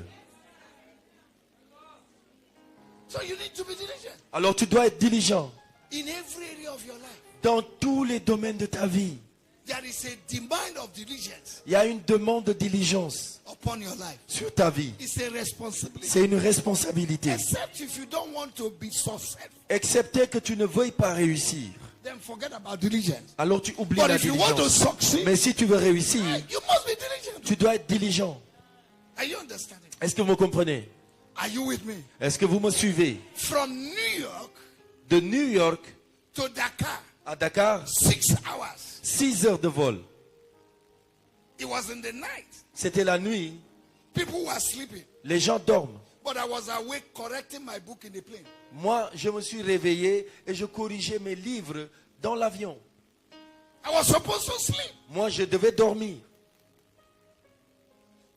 So you need to be diligent Alors tu dois être diligent in every area of your life. dans tous les domaines de ta vie. There is a demand of diligence Il y a une demande de diligence upon your life. sur ta vie. It's a responsibility. C'est une responsabilité. Except if you don't want to be successful, Excepté que tu ne veuilles pas réussir. then forget about diligence. Alors tu oublies But la if you want to diligence. succeed, Mais si tu veux réussir, you must be diligent. tu dois être diligent. Are you understanding? Est-ce que vous comprenez? Are you with me? Est-ce que vous me suivez? From New York De New York to Dakar, à Dakar, 6 hours. 6 heures de vol. It was in the night. C'était la nuit. People were sleeping. Les gens dorment. But I was awake correcting my book in the plane. Moi, je me suis réveillé et je corrigeais mes livres dans l'avion. I was supposed to sleep. Moi, je devais dormir.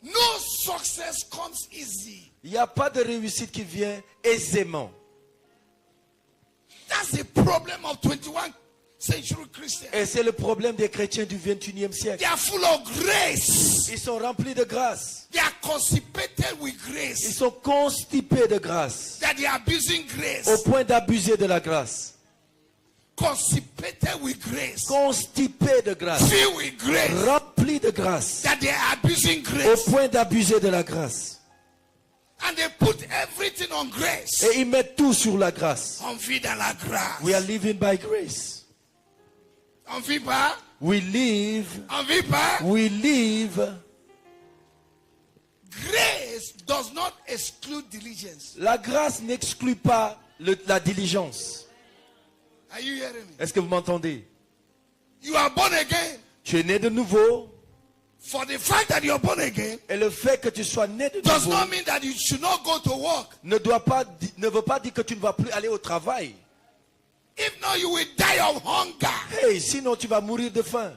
No success comes easy. Il n'y a pas de réussite qui vient aisément. That's the problem of 21st century Christians. Et c'est le problème des chrétiens du 21e siècle. They are full of grace. Ils sont remplis de grâce. They are constipated with Ils grace. sont constipés de grâce. That they are abusing Au grace. point d'abuser de la grâce. Constipated with grace. Constipés de grâce. Filled with grace. Remplis de grâce. That they are abusing Au grace. point d'abuser de la grâce. And they put everything on grace. Et ils mettent tout sur la grâce. On vit dans la grâce. We are living by grace. On vit pas. We live. On vit pas. We live. Grace does not exclude diligence. La grâce n'exclut pas la diligence. Are you hearing me? Est-ce que vous m'entendez? You are born again. Tu es né de nouveau. For the fact that you're born again Et le fait que tu sois né de does nouveau not mean that you should not go to work. ne veut pas dire que tu ne vas plus aller au travail. If not, you will die of hunger. Hey, sinon tu vas mourir de faim.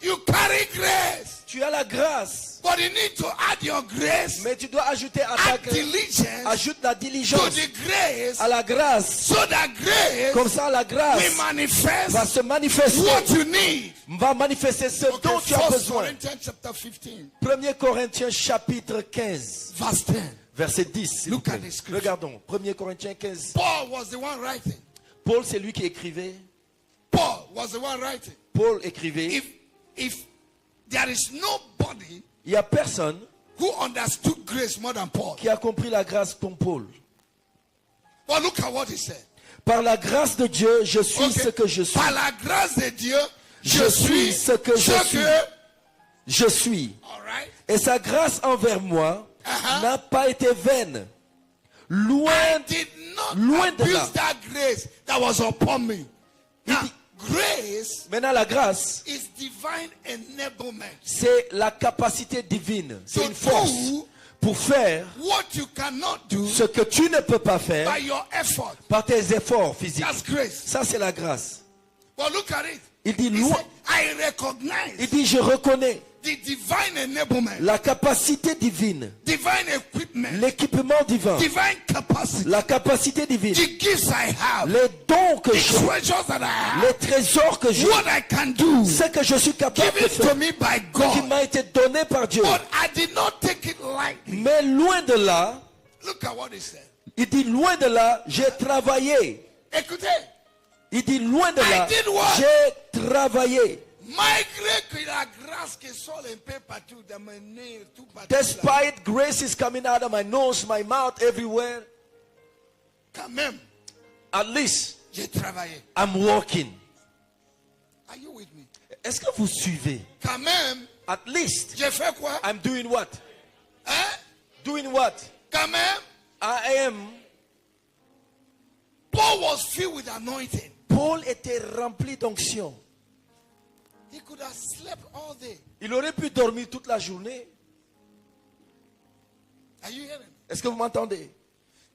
You carry grace, Tu as la grâce, but you need to add your grace, mais tu dois ajouter à ta add grâce, diligence ajoute la to diligence the grace, à la grâce. so that grace Comme ça, la grâce will va manifest se manifester, what you need. va manifester ce Okay, dont tu as 1 besoin. Corinthians chapter 15, 1 Corinthiens chapitre 15, verse 10. verset 10. s'il vous Look at plaît. the scripture. Regardons, 1 Corinthiens 15. Paul was the one writing. Paul, c'est lui qui écrivait. Paul was the one writing. Paul écrivait. If there is nobody Il n'y a personne who understood grace more than Paul. qui a compris la grâce comme Paul. But look at what he said. Par la grâce de Dieu, je suis Okay. ce que je suis. Par la grâce de Dieu, Je suis ce que je suis. Je suis. All right. Et sa grâce envers moi Uh-huh. n'a pas été vaine. Loin, I did not loin de abuse là. that grace that was upon me. Now, dit- grace Maintenant, la grâce, is divine enablement. c'est la capacité divine. C'est To une force do pour faire what you cannot do ce que tu ne peux pas faire by your effort. par tes efforts physiques. That's grace. Ça, c'est la grâce. But look at it. Il dit, He loin. said, I recognize Il dit, je reconnais the divine enablement, la capacité divine, divine equipment, l'équipement divin, divine capacity, la capacité divine, the gifts I have, les dons que the j'ai, treasures that I have, les trésors que j'ai, what I can do, ce que je suis capable de given to faire, me by qui God. m'a été donné par Dieu. But I did not take it lightly. Mais loin de là, Look at what he said. il dit loin de là, j'ai travaillé. Écoutez, Il dit loin de là, I did what? j'ai travaillé. malgré que la grâce qui sort un peu partout dans mon nez, tout partout, là, Despite grace is coming out of my nose, my mouth, everywhere, quand même, at least j'ai travaillé. I'm working. Are you with me? Est-ce que vous suivez? Quand même, At least j'ai fait quoi? I'm doing what? Hein? Doing what? Quand même, I am. Paul was filled with anointing. Paul était rempli d'onction. He could have slept all day. Il aurait pu dormir toute la journée. Are you hearing? Est-ce que vous m'entendez?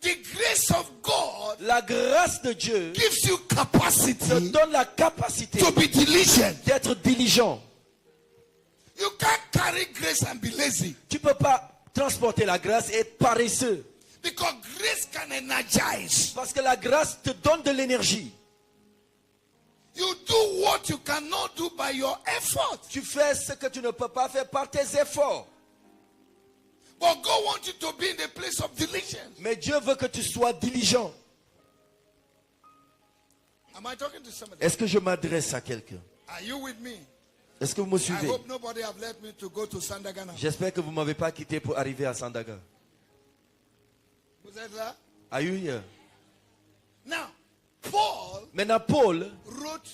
The grace of God La grâce de Dieu gives you te capacity donne la capacité to be diligent. d'être diligent. You can't carry grace and be lazy, Tu ne peux pas transporter la grâce et être paresseux. because grace can energize. Parce que la grâce te donne de l'énergie. You do what you cannot do by your effort. Tu fais ce que tu ne peux pas faire par tes efforts. But God wants you to be in the place of diligence. Mais Dieu veut que tu sois diligent. Am I talking to somebody? Est-ce que je m'adresse à quelqu'un? Are you with me? Est-ce que vous me I suivez? hope nobody have let me to go to Sandagana. J'espère que vous ne m'avez pas quitté pour arriver à Sandaga. Was that that? Are you here? Now, Paul Maintenant, Paul wrote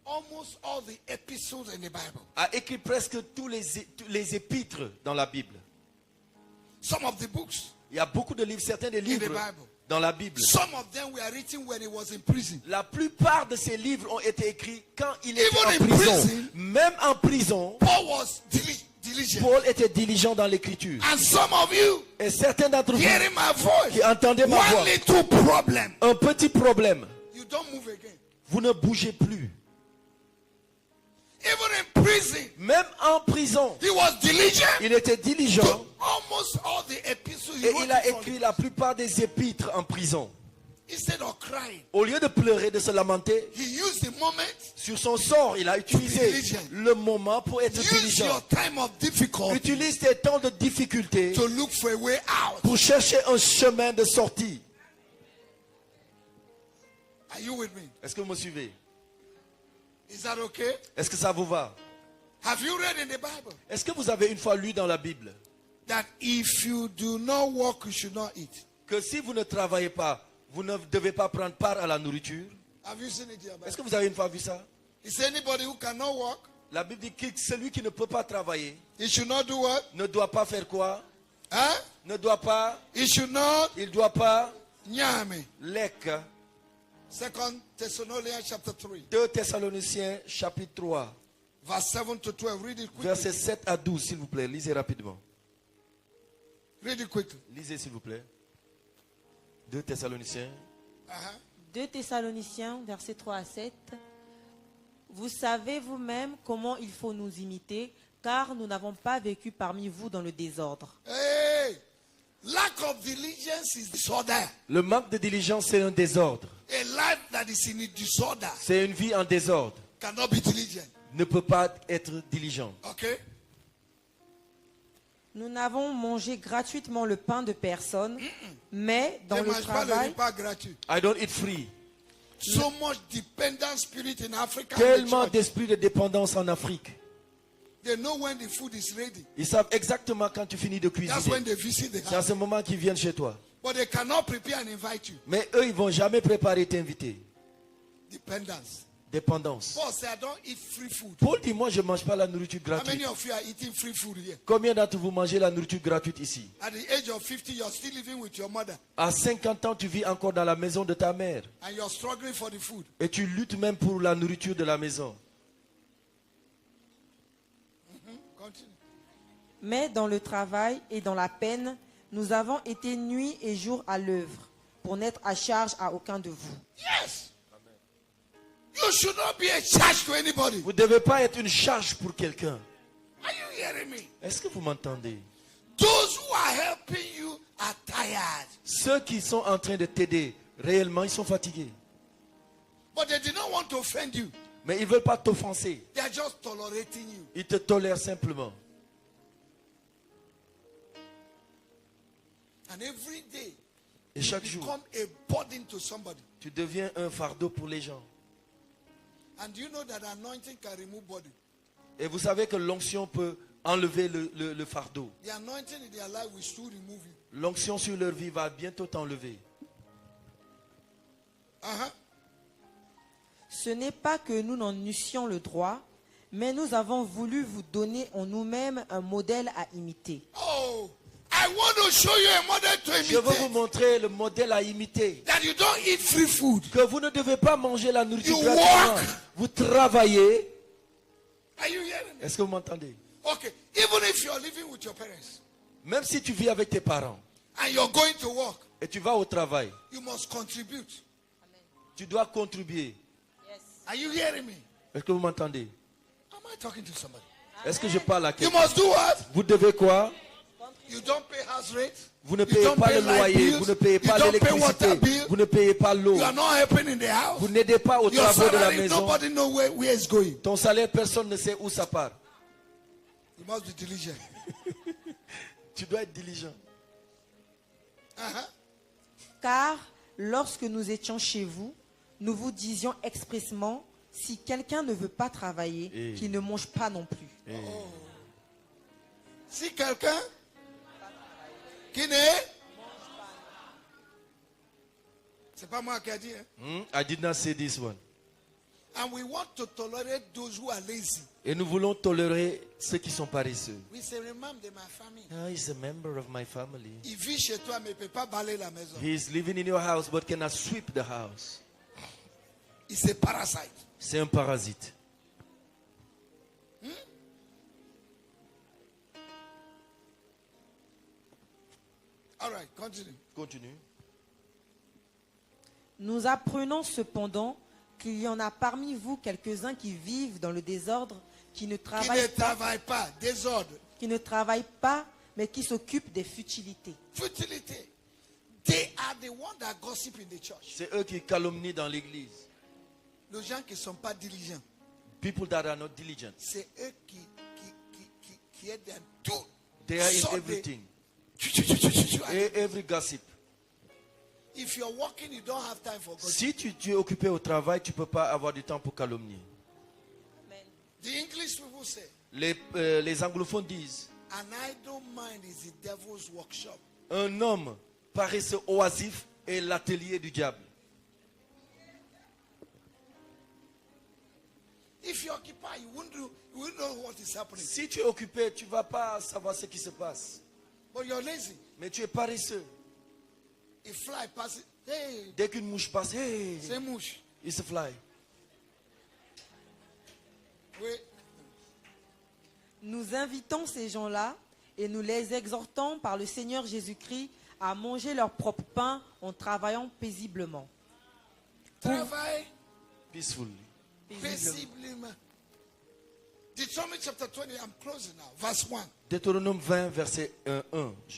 almost all the epistles in the Bible. a écrit presque tous les épîtres dans la Bible. Some of the books Il y a beaucoup de livres, certains des livres Bible. dans la Bible. Some of them were written when he was in prison. La plupart de ces livres ont été écrits quand il était Even en in prison. prison, Même en prison, Paul was diligent. Paul était diligent dans l'écriture. And some of you Et certains d'entre vous hearing my voice, qui entendez ma one voix, little problem, un petit problème, you don't move again. vous ne bougez plus. Even in prison, Même en prison, he was diligent. il était diligent To almost all the epistles he et wrote il a from- écrit la plupart des épîtres en prison. instead of crying. Au lieu de pleurer, de se lamenter He used the moment, sur son sort, il a utilisé diligent. le moment pour être use diligent. your time of difficulty Utilise tes temps de difficulté to look for a way out. pour chercher un chemin de sortie. Are you with me? Est-ce que vous me suivez? Is that okay? Est-ce que ça vous va? Have you read in the Bible Est-ce que vous avez une fois lu dans la Bible that if you do not work, you should not eat? que si vous ne travaillez pas, vous ne devez pas prendre part à la nourriture? Have you seen it here? Est-ce que vous avez une fois vu ça? Is anybody who cannot work, La Bible dit que celui qui ne peut pas travailler he should not do what? ne doit pas faire quoi? Huh? Ne doit pas, He should not il doit pas nyame. lek. 2 Thessalonians chapter 3. 2 Thessaloniciens chapitre 3. Verse 7 to 12. Read it quickly. Versets 7 à 12, s'il vous plaît. Lisez rapidement. Read it quickly. Lisez, s'il vous plaît. 2 Thessaloniciens. 2 Thessaloniciens, versets 3 à 7. Vous savez vous-même comment il faut nous imiter, car nous n'avons pas vécu parmi vous dans le désordre. Hey! Lack of diligence is disorder. Le manque de diligence, c'est un désordre. A life that is in disorder C'est une vie en désordre. cannot be diligent. Ne peut pas être diligent. Okay? Nous n'avons mangé gratuitement le pain de personne, mais dans Ne le mange pas le travail, repas gratuit. I don't eat free. So much dependent spirit in Africa. and the Tellement church. d'esprit de dépendance en Afrique. They know when the food is ready. Ils savent exactement quand tu finis de That's when cuisiner. they visit the C'est à house. ce moment qu'ils viennent chez toi. But they cannot prepare and invite you. Mais eux, ils vont jamais préparer t'inviter. Dependence. Dépendance. Paul said, I don't eat free food. Paul dit, moi, je ne mange pas la nourriture How many gratuite. of you are eating free food here? Combien d'entre vous mangez la nourriture gratuite ici? At the age of 50, you're still living with your mother À 50 ans, tu vis encore dans la maison de ta mère. and you're struggling for the food. Et tu luttes même pour la nourriture de la maison. Continue. mais dans le travail et dans la peine, nous avons été nuit et jour à l'œuvre, pour n'être à charge à aucun de vous. Yes. You should not be a charge to anybody. Vous ne devez pas être une charge pour quelqu'un. Are you hearing me? Est-ce que vous m'entendez? Those who are helping you are tired. Ceux qui sont en train de t'aider, réellement, ils sont fatigués. But they did not want to offend you. Mais ils ne veulent pas t'offenser. They are just tolerating you. Ils te tolèrent simplement. And every day, Et you chaque jour, become a burden to somebody. tu deviens un fardeau pour les gens. And you know that anointing can remove body. Et vous savez que l'onction peut enlever le fardeau. The anointing in their life will soon remove you. L'onction sur leur vie va bientôt t'enlever. Uh-huh. Ce n'est pas que nous n'en eussions le droit, mais nous avons voulu vous donner en nous-mêmes un modèle à imiter. Oh, I want to show you a model to Je veux vous imitate. montrer le modèle à imiter. That you don't eat free food. Que vous ne devez pas manger la nourriture You gratuitement. work. Vous travaillez. Are you hearing me? Est-ce que vous m'entendez? Okay. Even if you're living with your parents Même si tu vis avec tes parents and you're going to work, et tu vas au travail, you must contribute. tu dois contribuer. Are you hearing me? Est-ce que vous m'entendez? Am I talking to somebody? Est-ce que je parle à You quelqu'un? must do what? Vous devez quoi? You don't pay house rate. Vous ne You payez don't pas pay le light loyer, bills. vous ne payez pas You don't pay water l'électricité, bill. vous ne payez pas l'eau, You are not helping in the house. vous n'aidez pas aux Your travaux de la salary, maison. nobody know where it's going. Ton salaire, personne ne sait où ça part. You must be diligent. Tu dois être diligent. Uh-huh. Car lorsque nous étions chez vous, nous vous disions expressément, si quelqu'un ne veut pas travailler, Eh. qu'il ne mange pas non plus. Si quelqu'un qui n'est, c'est pas moi qui a dit. Hein? I did not say this one. And we want to tolerate those who are lazy. Et nous voulons tolérer ceux qui sont paresseux. We say, remember my family. Ah, he's a member of my family. Il vit chez toi mais il ne peut pas balayer la maison. He is living in your house but cannot sweep the house. C'est a parasite. C'est un parasite. All right, continue. Continue. Nous apprenons cependant qu'il y en a parmi vous quelques-uns qui vivent dans le désordre, qui ne Qui ne travaillent pas, désordre, pas, mais qui s'occupent des futilités. futilité. They are the ones that gossip in the church. C'est eux qui calomnient dans l'église. Les gens qui ne sont pas diligents, People that are not diligent. c'est eux qui aident dans tout. They are in sortes de- everything. If Every gossip. you're working, you don't have time for gossip. Si tu es occupé au travail, tu ne peux pas avoir du temps pour calomnier. The English people say, Les anglophones disent, an idle mind is the devil's workshop. un homme paresseux oisif est l'atelier du diable. If you're occupied, you won't know what is happening. Si tu es occupé, tu ne vas pas savoir ce qui se passe. But you're lazy. Mais tu es paresseux. A fly passes. Hey, Dès qu'une mouche passe, hey, c'est mouche. it's a fly. Wait. Nous invitons ces gens-là et nous les exhortons par le Seigneur Jésus-Christ à manger leur propre pain en travaillant paisiblement. Travail Peacefully. paisiblement. Deuteronomy chapter 20, I'm closing now. Verse 1. Deutéronome 20, verset 1.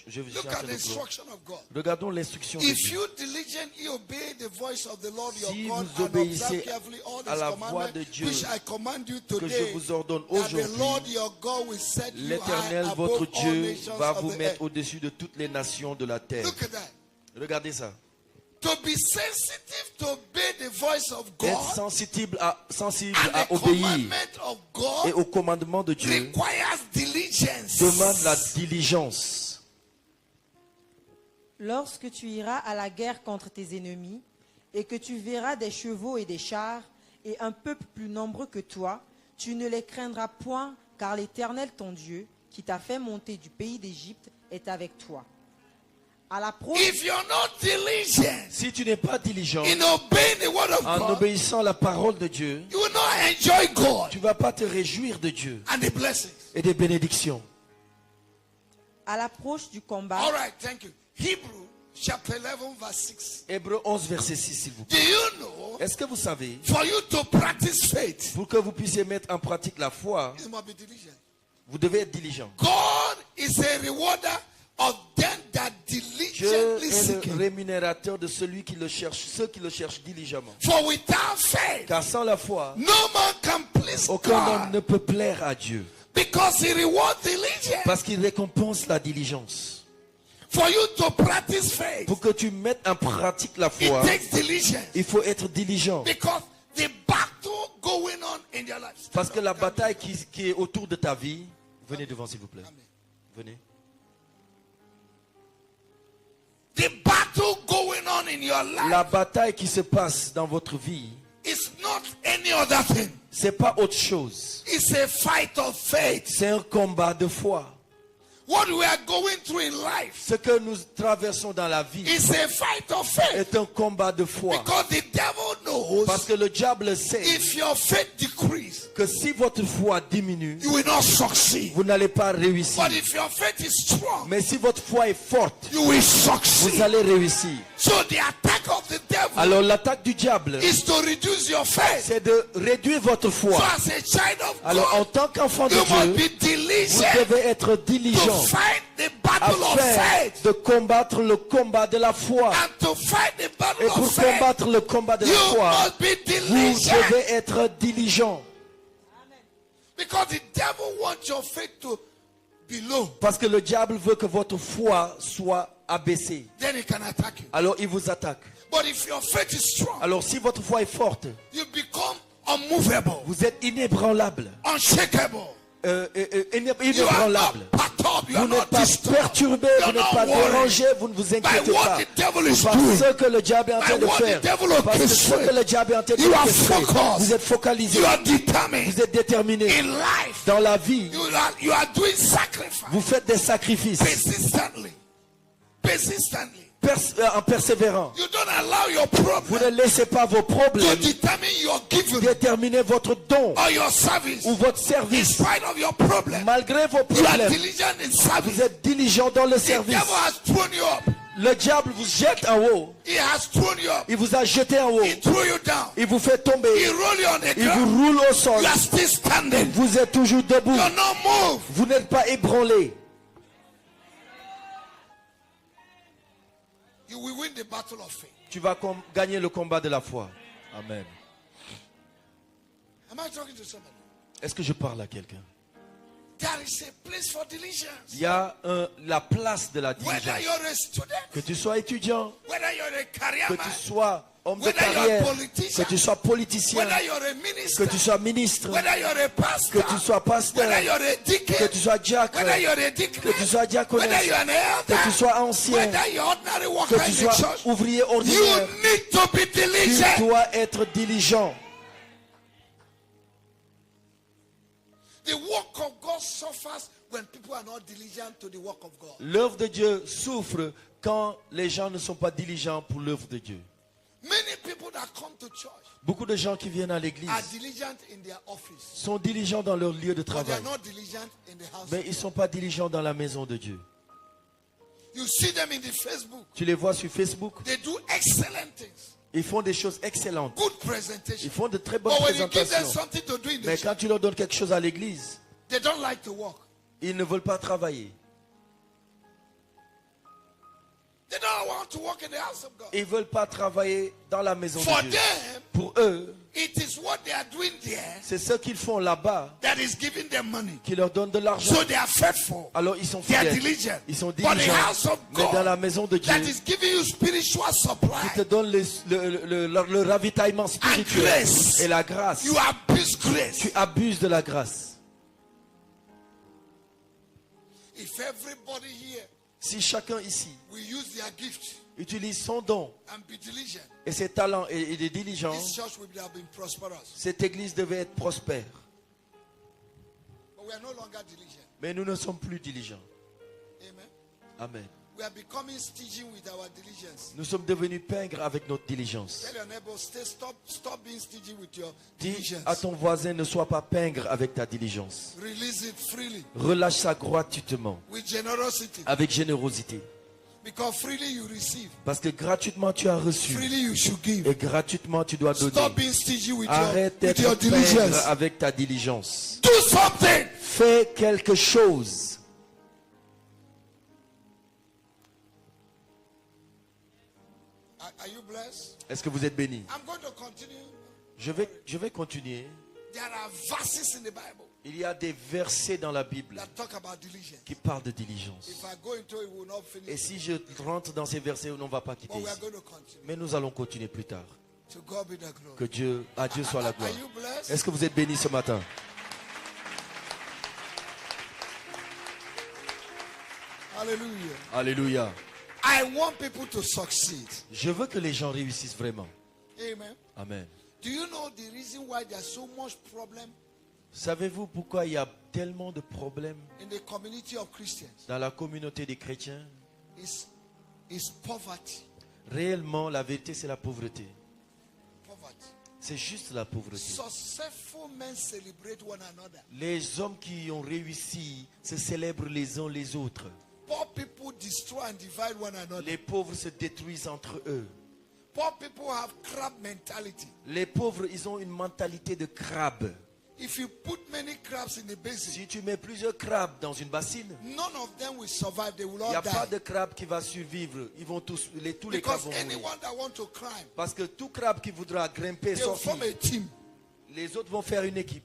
Je Look suis en at train the de clore. instruction of God. Regardons l'instruction de If Dieu. you diligently obey the voice of the Lord your Si God vous and obéissez observe carefully all à his la voix commandments, de Dieu which I command you que je today, vous ordonne that the aujourd'hui, Lord your God will set you l'Éternel, high votre above all Dieu, nations va of vous the mettre earth. au-dessus de toutes les nations de la terre. Look at that. Regardez ça. To be sensitive to obey the voice of Être God sensible and à the obéir commandment of et God au commandement de Dieu requires diligence. demande la diligence. Lorsque tu iras à la guerre contre tes ennemis et que tu verras des chevaux et des chars et un peuple plus nombreux que toi, tu ne les craindras point, car l'Éternel ton Dieu, qui t'a fait monter du pays d'Égypte, est avec toi. À l'approche If you're not diligent Si tu n'es pas diligent in obeying the word of en God, obéissant à la parole de Dieu, you will not enjoy God tu ne vas pas te réjouir de Dieu and the blessings. et des bénédictions. à l'approche du combat, All right, thank you. Hebrew chapter 11 verse 6. Hébreux 11, verset 6, s'il vous plaît. Do you know, Est-ce que vous savez, for you to practice faith, pour que vous puissiez mettre en pratique la foi, you must be diligent. vous devez être diligent. God is a rewarder of them that Dieu diligently est seek le him. rémunérateur de celui qui le cherche, ceux qui le cherchent diligemment. For without faith, Car sans la foi, no man can please aucun homme God ne peut plaire à Dieu. because he rewards diligence. Parce qu'il récompense la diligence. For you to practice faith, Pour que tu mettes en pratique la it foi, takes diligence. il faut être diligent. Because the battle going on in your life. Parce que la bataille qui est autour de ta vie, venez devant s'il vous plaît. Amen. Venez. The battle going on in your life La bataille qui se passe dans votre vie, is not any other thing. c'est pas autre chose. It's a fight of faith. C'est un combat de foi. What we are going through in life Ce que nous traversons dans la vie is a fight of faith. est un combat de foi. Because the devil knows Parce que le diable sait if your faith decreases, que si votre foi diminue, you will not succeed. vous n'allez pas réussir. But if your faith is strong, Mais si votre foi est forte, you will vous succeed. allez réussir. So the attack of the devil Alors l'attaque du diable, is to reduce your faith. c'est de réduire votre So foi. as a child of Alors en God, tant qu'enfant de you must Dieu, be vous diligent devez être to diligent fight the battle of afin faith. de combattre le combat de la foi. And to fight the Et battle pour of faith, combattre le combat de la you foi, must be vous diligent. devez être diligent. Because the devil wants your faith to be low. Parce que le diable veut que votre foi soit abaissée. Then he can attack you. Alors il vous attaque. But if your faith is strong, Alors si votre foi est forte, you become unmovable, vous êtes inébranlable. unshakable. You are Inébranlable. not perturbed. You are Vous n'êtes not pas disturbed. perturbé, You vous are n'êtes not pas worried dérangé, vous ne vous by inquiétez what pas. the devil is Parce doing. que le diable est en train By de what faire. the devil Parce que ce orchestrates. que le diable est en train de You are orchestrer. focused. Vous êtes focalisé. You are determined. Vous êtes déterminé. In life, Dans la vie, you are doing sacrifice vous faites des sacrifices persistently. Persistently. en persévérant. You don't allow your Vous problem ne laissez pas vos to problèmes determine your giving déterminer votre don or your service. ou votre In service. spite of your problem, Malgré vos you are problèmes, diligent in vous service. êtes diligent dans le The service. devil has thrown you up. Le diable vous jette en haut. He has thrown you up. Il vous a jeté en haut. He threw you down. Il vous fait tomber. He rolled you on the Il vous ground. roule au sol. You are still standing. Vous êtes toujours debout. You're not moved. Vous n'êtes pas ébranlé. You will win the battle of faith. Tu vas gagner le combat de la foi. Amen. Am I talking to somebody? Est-ce que je parle à quelqu'un? There is a place for diligence. Il y a la place de la Whether diligence. you're a student, Que tu sois étudiant, whether you're a career que man, tu sois homme de Whether you're a carrière, politician, que tu sois politicien, whether you're a que minister, tu sois ministre, whether you're a pastor, que tu sois pasteur, whether you're a que deacon, tu sois diacre, whether you're a que deaconess, tu sois diaconesse, whether you're an elder, que tu sois ancien, whether you're ordinary que worker tu in the sois church, ouvrier you ordinaire, need to be tu diligent. dois être diligent. The work of God suffers when people are not diligent to the work of God. L'œuvre de Dieu souffre quand les gens ne sont pas diligents pour l'œuvre de Dieu. Many people that come to church Beaucoup de gens qui viennent à l'église are diligent in their office, sont diligents dans leur lieu de but they are travail, not diligent in the house. mais ils ne sont pas diligents dans la maison de Dieu. You see them in the Facebook. Tu les vois sur Facebook, They do excellent things, ils font des choses excellentes. good Ils presentation. font de très bonnes But when you give them présentations. something to do in the Mais church, quand tu leur donnes quelque chose à l'église, they don't like to work. ils ne veulent pas travailler. They don't want to work in the house of God. Ils ne veulent pas travailler dans la maison For de Dieu. them, Pour eux, it is what they are doing there c'est ce qu'ils font là-bas that is giving them money. qui leur donne de l'argent. So they are faithful. Alors ils sont They are fidèles, diligent. ils sont But the diligents. house of Mais dans la God maison de Dieu, that is giving you spiritual qui te supply donne le ravitaillement and spirituel grace, et la grâce, you abuse grace. tu abuses de la grâce. If everybody here Si chacun ici will use their gift utilise son don and be diligent, et ses talents et des diligences, this church will have been prosperous. cette église devait être prospère. But we are no longer diligent. Mais nous ne sommes plus diligents. Amen. Amen. We are becoming stingy with our diligence. Nous sommes devenus pingres avec notre diligence. Tell your neighbor, stop being stingy with your Dis diligence. à ton voisin, ne sois pas pingre avec ta diligence. Release it freely Relâche ça gratuitement, with generosity. avec générosité. Because freely you receive, Parce que gratuitement tu as reçu freely you should give. et gratuitement tu dois donner. Stop being stingy with Arrête your d'être diligence. pingre avec ta diligence. Do something. Fais quelque chose. Are you blessed? Est-ce que vous êtes bénis? I'm going to continue. Je vais continuer. There are verses in the Bible Il y a des versets dans la Bible that talk about diligence. qui parlent de diligence. If I go into it, we will not Et finish. si je rentre dans ces versets, on ne va pas quitter But we are ici. going to continue. Mais nous allons continuer plus tard. To God be the glory. Que à Dieu soit la gloire. Are you blessed? Est-ce que vous êtes bénis ce matin? Hallelujah. Alléluia. I want people to succeed. Je veux que les gens réussissent vraiment. Amen. Amen. Do you know the reason why there's so much problem Savez-vous pourquoi il y a tellement de problèmes in the community of Christians? dans la communauté des chrétiens? Is poverty. Réellement, la vérité, c'est la pauvreté. Poverty. C'est juste la pauvreté. Successful men celebrate one another. Les hommes qui ont réussi se célèbrent les uns les autres. Poor people destroy and divide one another. Les pauvres se détruisent entre eux. Poor people have crab mentality. Les pauvres, ils ont une mentalité de crabe. If you put many crabs in the basin, Si tu mets plusieurs crabes dans une bassine, none of them will survive. They will il n'y a all pas die. de crabe qui va survivre. Ils vont tous les crabes Because vont mourir. anyone that want to climb, Parce que tout crabe qui voudra grimper, they will sortir, form a team les autres vont faire une équipe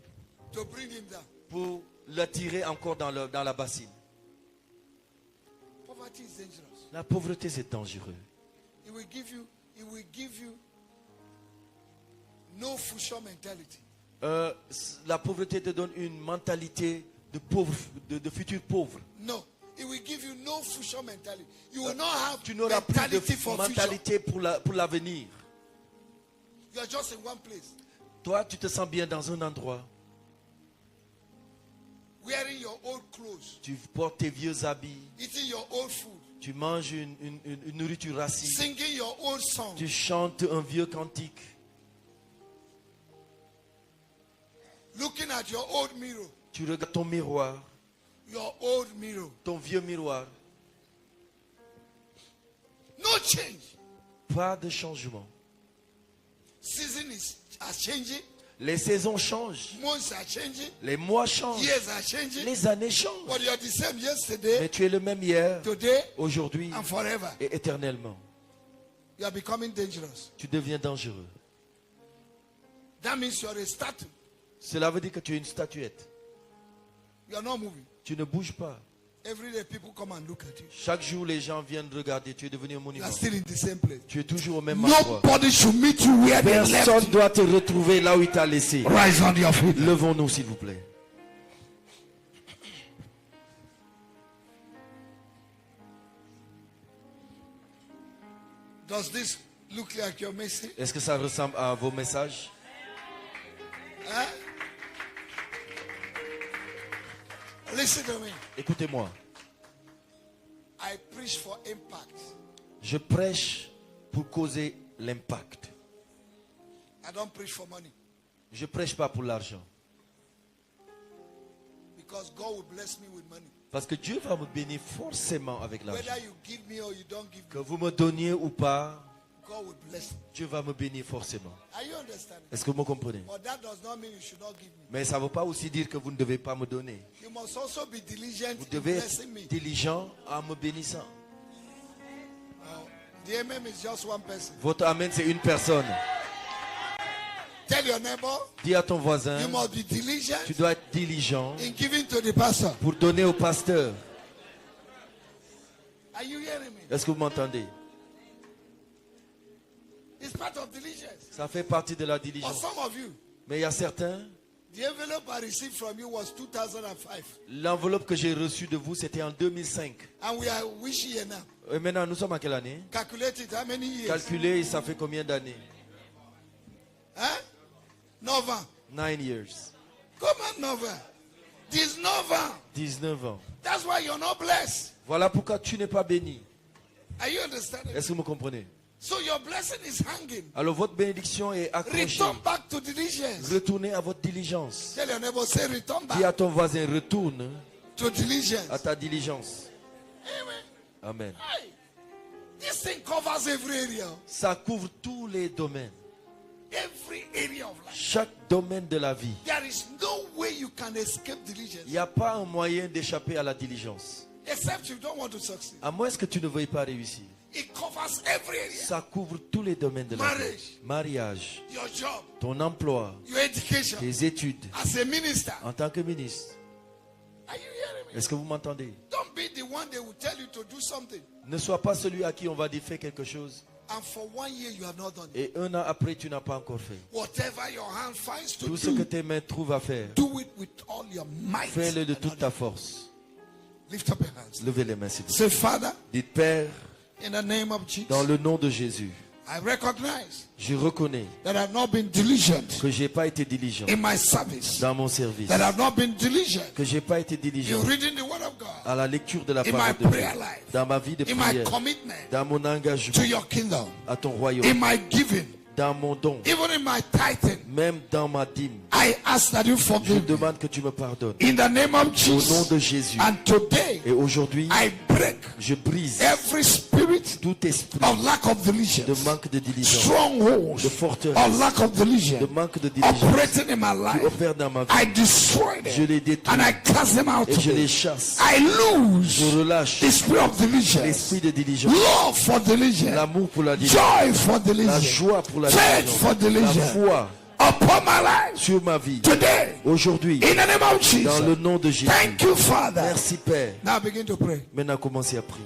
to bring him down. pour l'attirer encore dans la bassine. Poverty is dangerous. La pauvreté, c'est dangereux. It will give you no future mentality. La pauvreté te donne une mentalité de pauvre, de futur pauvre. No. It will give you no future mentality. You will not have Tu n'auras plus mentality de for future. mentalité pour l'avenir. You are just in one place, Toi, tu te sens bien dans un endroit. wearing your old clothes, Tu portes tes vieux habits. eating your old food, Tu manges une nourriture racine. singing your old song. Tu chantes un vieux cantique. Looking at your old mirror, Tu regardes ton miroir, your old mirror. ton vieux miroir. No change. Pas de changement. Season are changing. Les saisons changent. Months are changing. Les mois changent. Years are changing. Les années changent. But you are the same yesterday, Mais tu es le même hier, today, aujourd'hui and forever. et éternellement. You are becoming dangerous. Tu deviens dangereux. That means you are a statue. Cela veut dire que tu es une statuette. You are not moving. Tu ne bouges pas. Every day people come and look at you. Chaque jour, les gens viennent regarder. Tu es devenu un You monument. are still in the same place. Tu es toujours au même endroit. Nobody should meet you where they Personne left ne you. doit te retrouver là où il t'a laissé. Rise on your feet. Levons-nous, s'il vous plaît. Does this look like your message? Est-ce que ça ressemble à vos messages? Huh? Listen to me. Écoutez-moi. I preach for impact. Je prêche pour causer l'impact. I don't preach for money. Je prêche pas pour l'argent. Because God will bless me with money. Parce que Dieu va me bénir forcément avec l'argent. Whether you give me or you don't give Que me, vous me donniez ou pas, God will bless me. Dieu va me bénir forcément. Are you understanding? Est-ce que vous me comprenez? But that does not mean you should not give me. Mais ça ne veut pas aussi dire que vous ne devez pas me donner. You must also be diligent Vous in devez blessing me. être diligent en me bénissant. The amen is just one person. Votre amen, c'est une personne. Tell your neighbor, Dis à ton voisin, you must be diligent tu dois être diligent in giving to the pastor. pour donner au pasteur. Are you hearing me? Est-ce que vous m'entendez? It's part of diligence. Ça fait partie de la For diligence. some of you, Mais il y a certains, the envelope I received from you was 2005. l'enveloppe que j'ai reçue de vous, c'était en 2005. And we are which year now? Et maintenant, nous sommes à quelle année? Calculate it. How many years? Calculez, ça fait combien d'années? Huh? 9 ans. 9 years. Comment 9 ans? 19 ans. 19 ans. That's why you're not blessed. Voilà pourquoi tu n'es pas béni. Are you understanding? Est-ce que vous me comprenez? So your blessing is hanging. Alors votre bénédiction est accrochée. Return back to diligence. Retournez à votre diligence. Tell your neighbor, say return Dis à back ton voisin, retourne to diligence. à ta diligence. Amen. Amen. Hey, this thing covers every area. Ça couvre tous les domaines. Every area of life. Chaque domaine de la vie. There is no way you can escape diligence. Il n'y a pas un moyen d'échapper à la diligence. Except you don't want to succeed. À moins que tu ne veuilles pas réussir. It covers every area. Ça couvre tous les domaines de la vie. Marriage. Mariage, Your job, ton emploi, your education. tes études, As a minister. en tant que ministre. Are you hearing me? Est-ce que vous m'entendez? Don't be the one they will tell you to do something. Ne sois pas celui à qui on va dire fais quelque chose And for 1 year you have not done it. et un an après tu n'as pas encore fait. Whatever your hand finds to Tout ce que do, tes mains trouvent à faire, do it with all your might. fais-le de toute ta force. Lift up your hands. Levez les mains s'il vous plaît. Say, Father, Dites Père, in the name of Jesus, dans le nom de Jésus, I recognize je reconnais that I've not been diligent que j'ai pas été diligent in my service. dans mon service, That I've not been diligent que j'ai pas été in diligent reading the word of God. à la lecture de la In parole my de Dieu, prayer life. dans ma vie de In my prière, commitment dans mon engagement to your kingdom. à ton royaume, In my giving. dans mon don, Even in my tithing. même dans ma dîme. I ask that you Je forgive me. demande que tu me pardonnes. In the name of Au nom Jesus. de Jésus. And today, Et aujourd'hui, I break je brise every spirit tout esprit of lack of de diligence. manque de diligence, Strongholds de forteresse, of lack of de diligence manque de diligence operating in my qui life. opèrent dans ma vie. I destroy Je les them détruis and I cast them out et je les today. chasse. I Je lose relâche the spirit of diligence, l'esprit de diligence, love for diligence, l'amour pour la diligence, joy for la diligence, joie pour la faith for diligence, la diligence foi upon my life sur ma vie. today. Aujourd'hui, In the name of dans le Jesus. nom de Jésus. Thank you, Father. Merci Père. Now begin to pray. Maintenant, commencez à prier.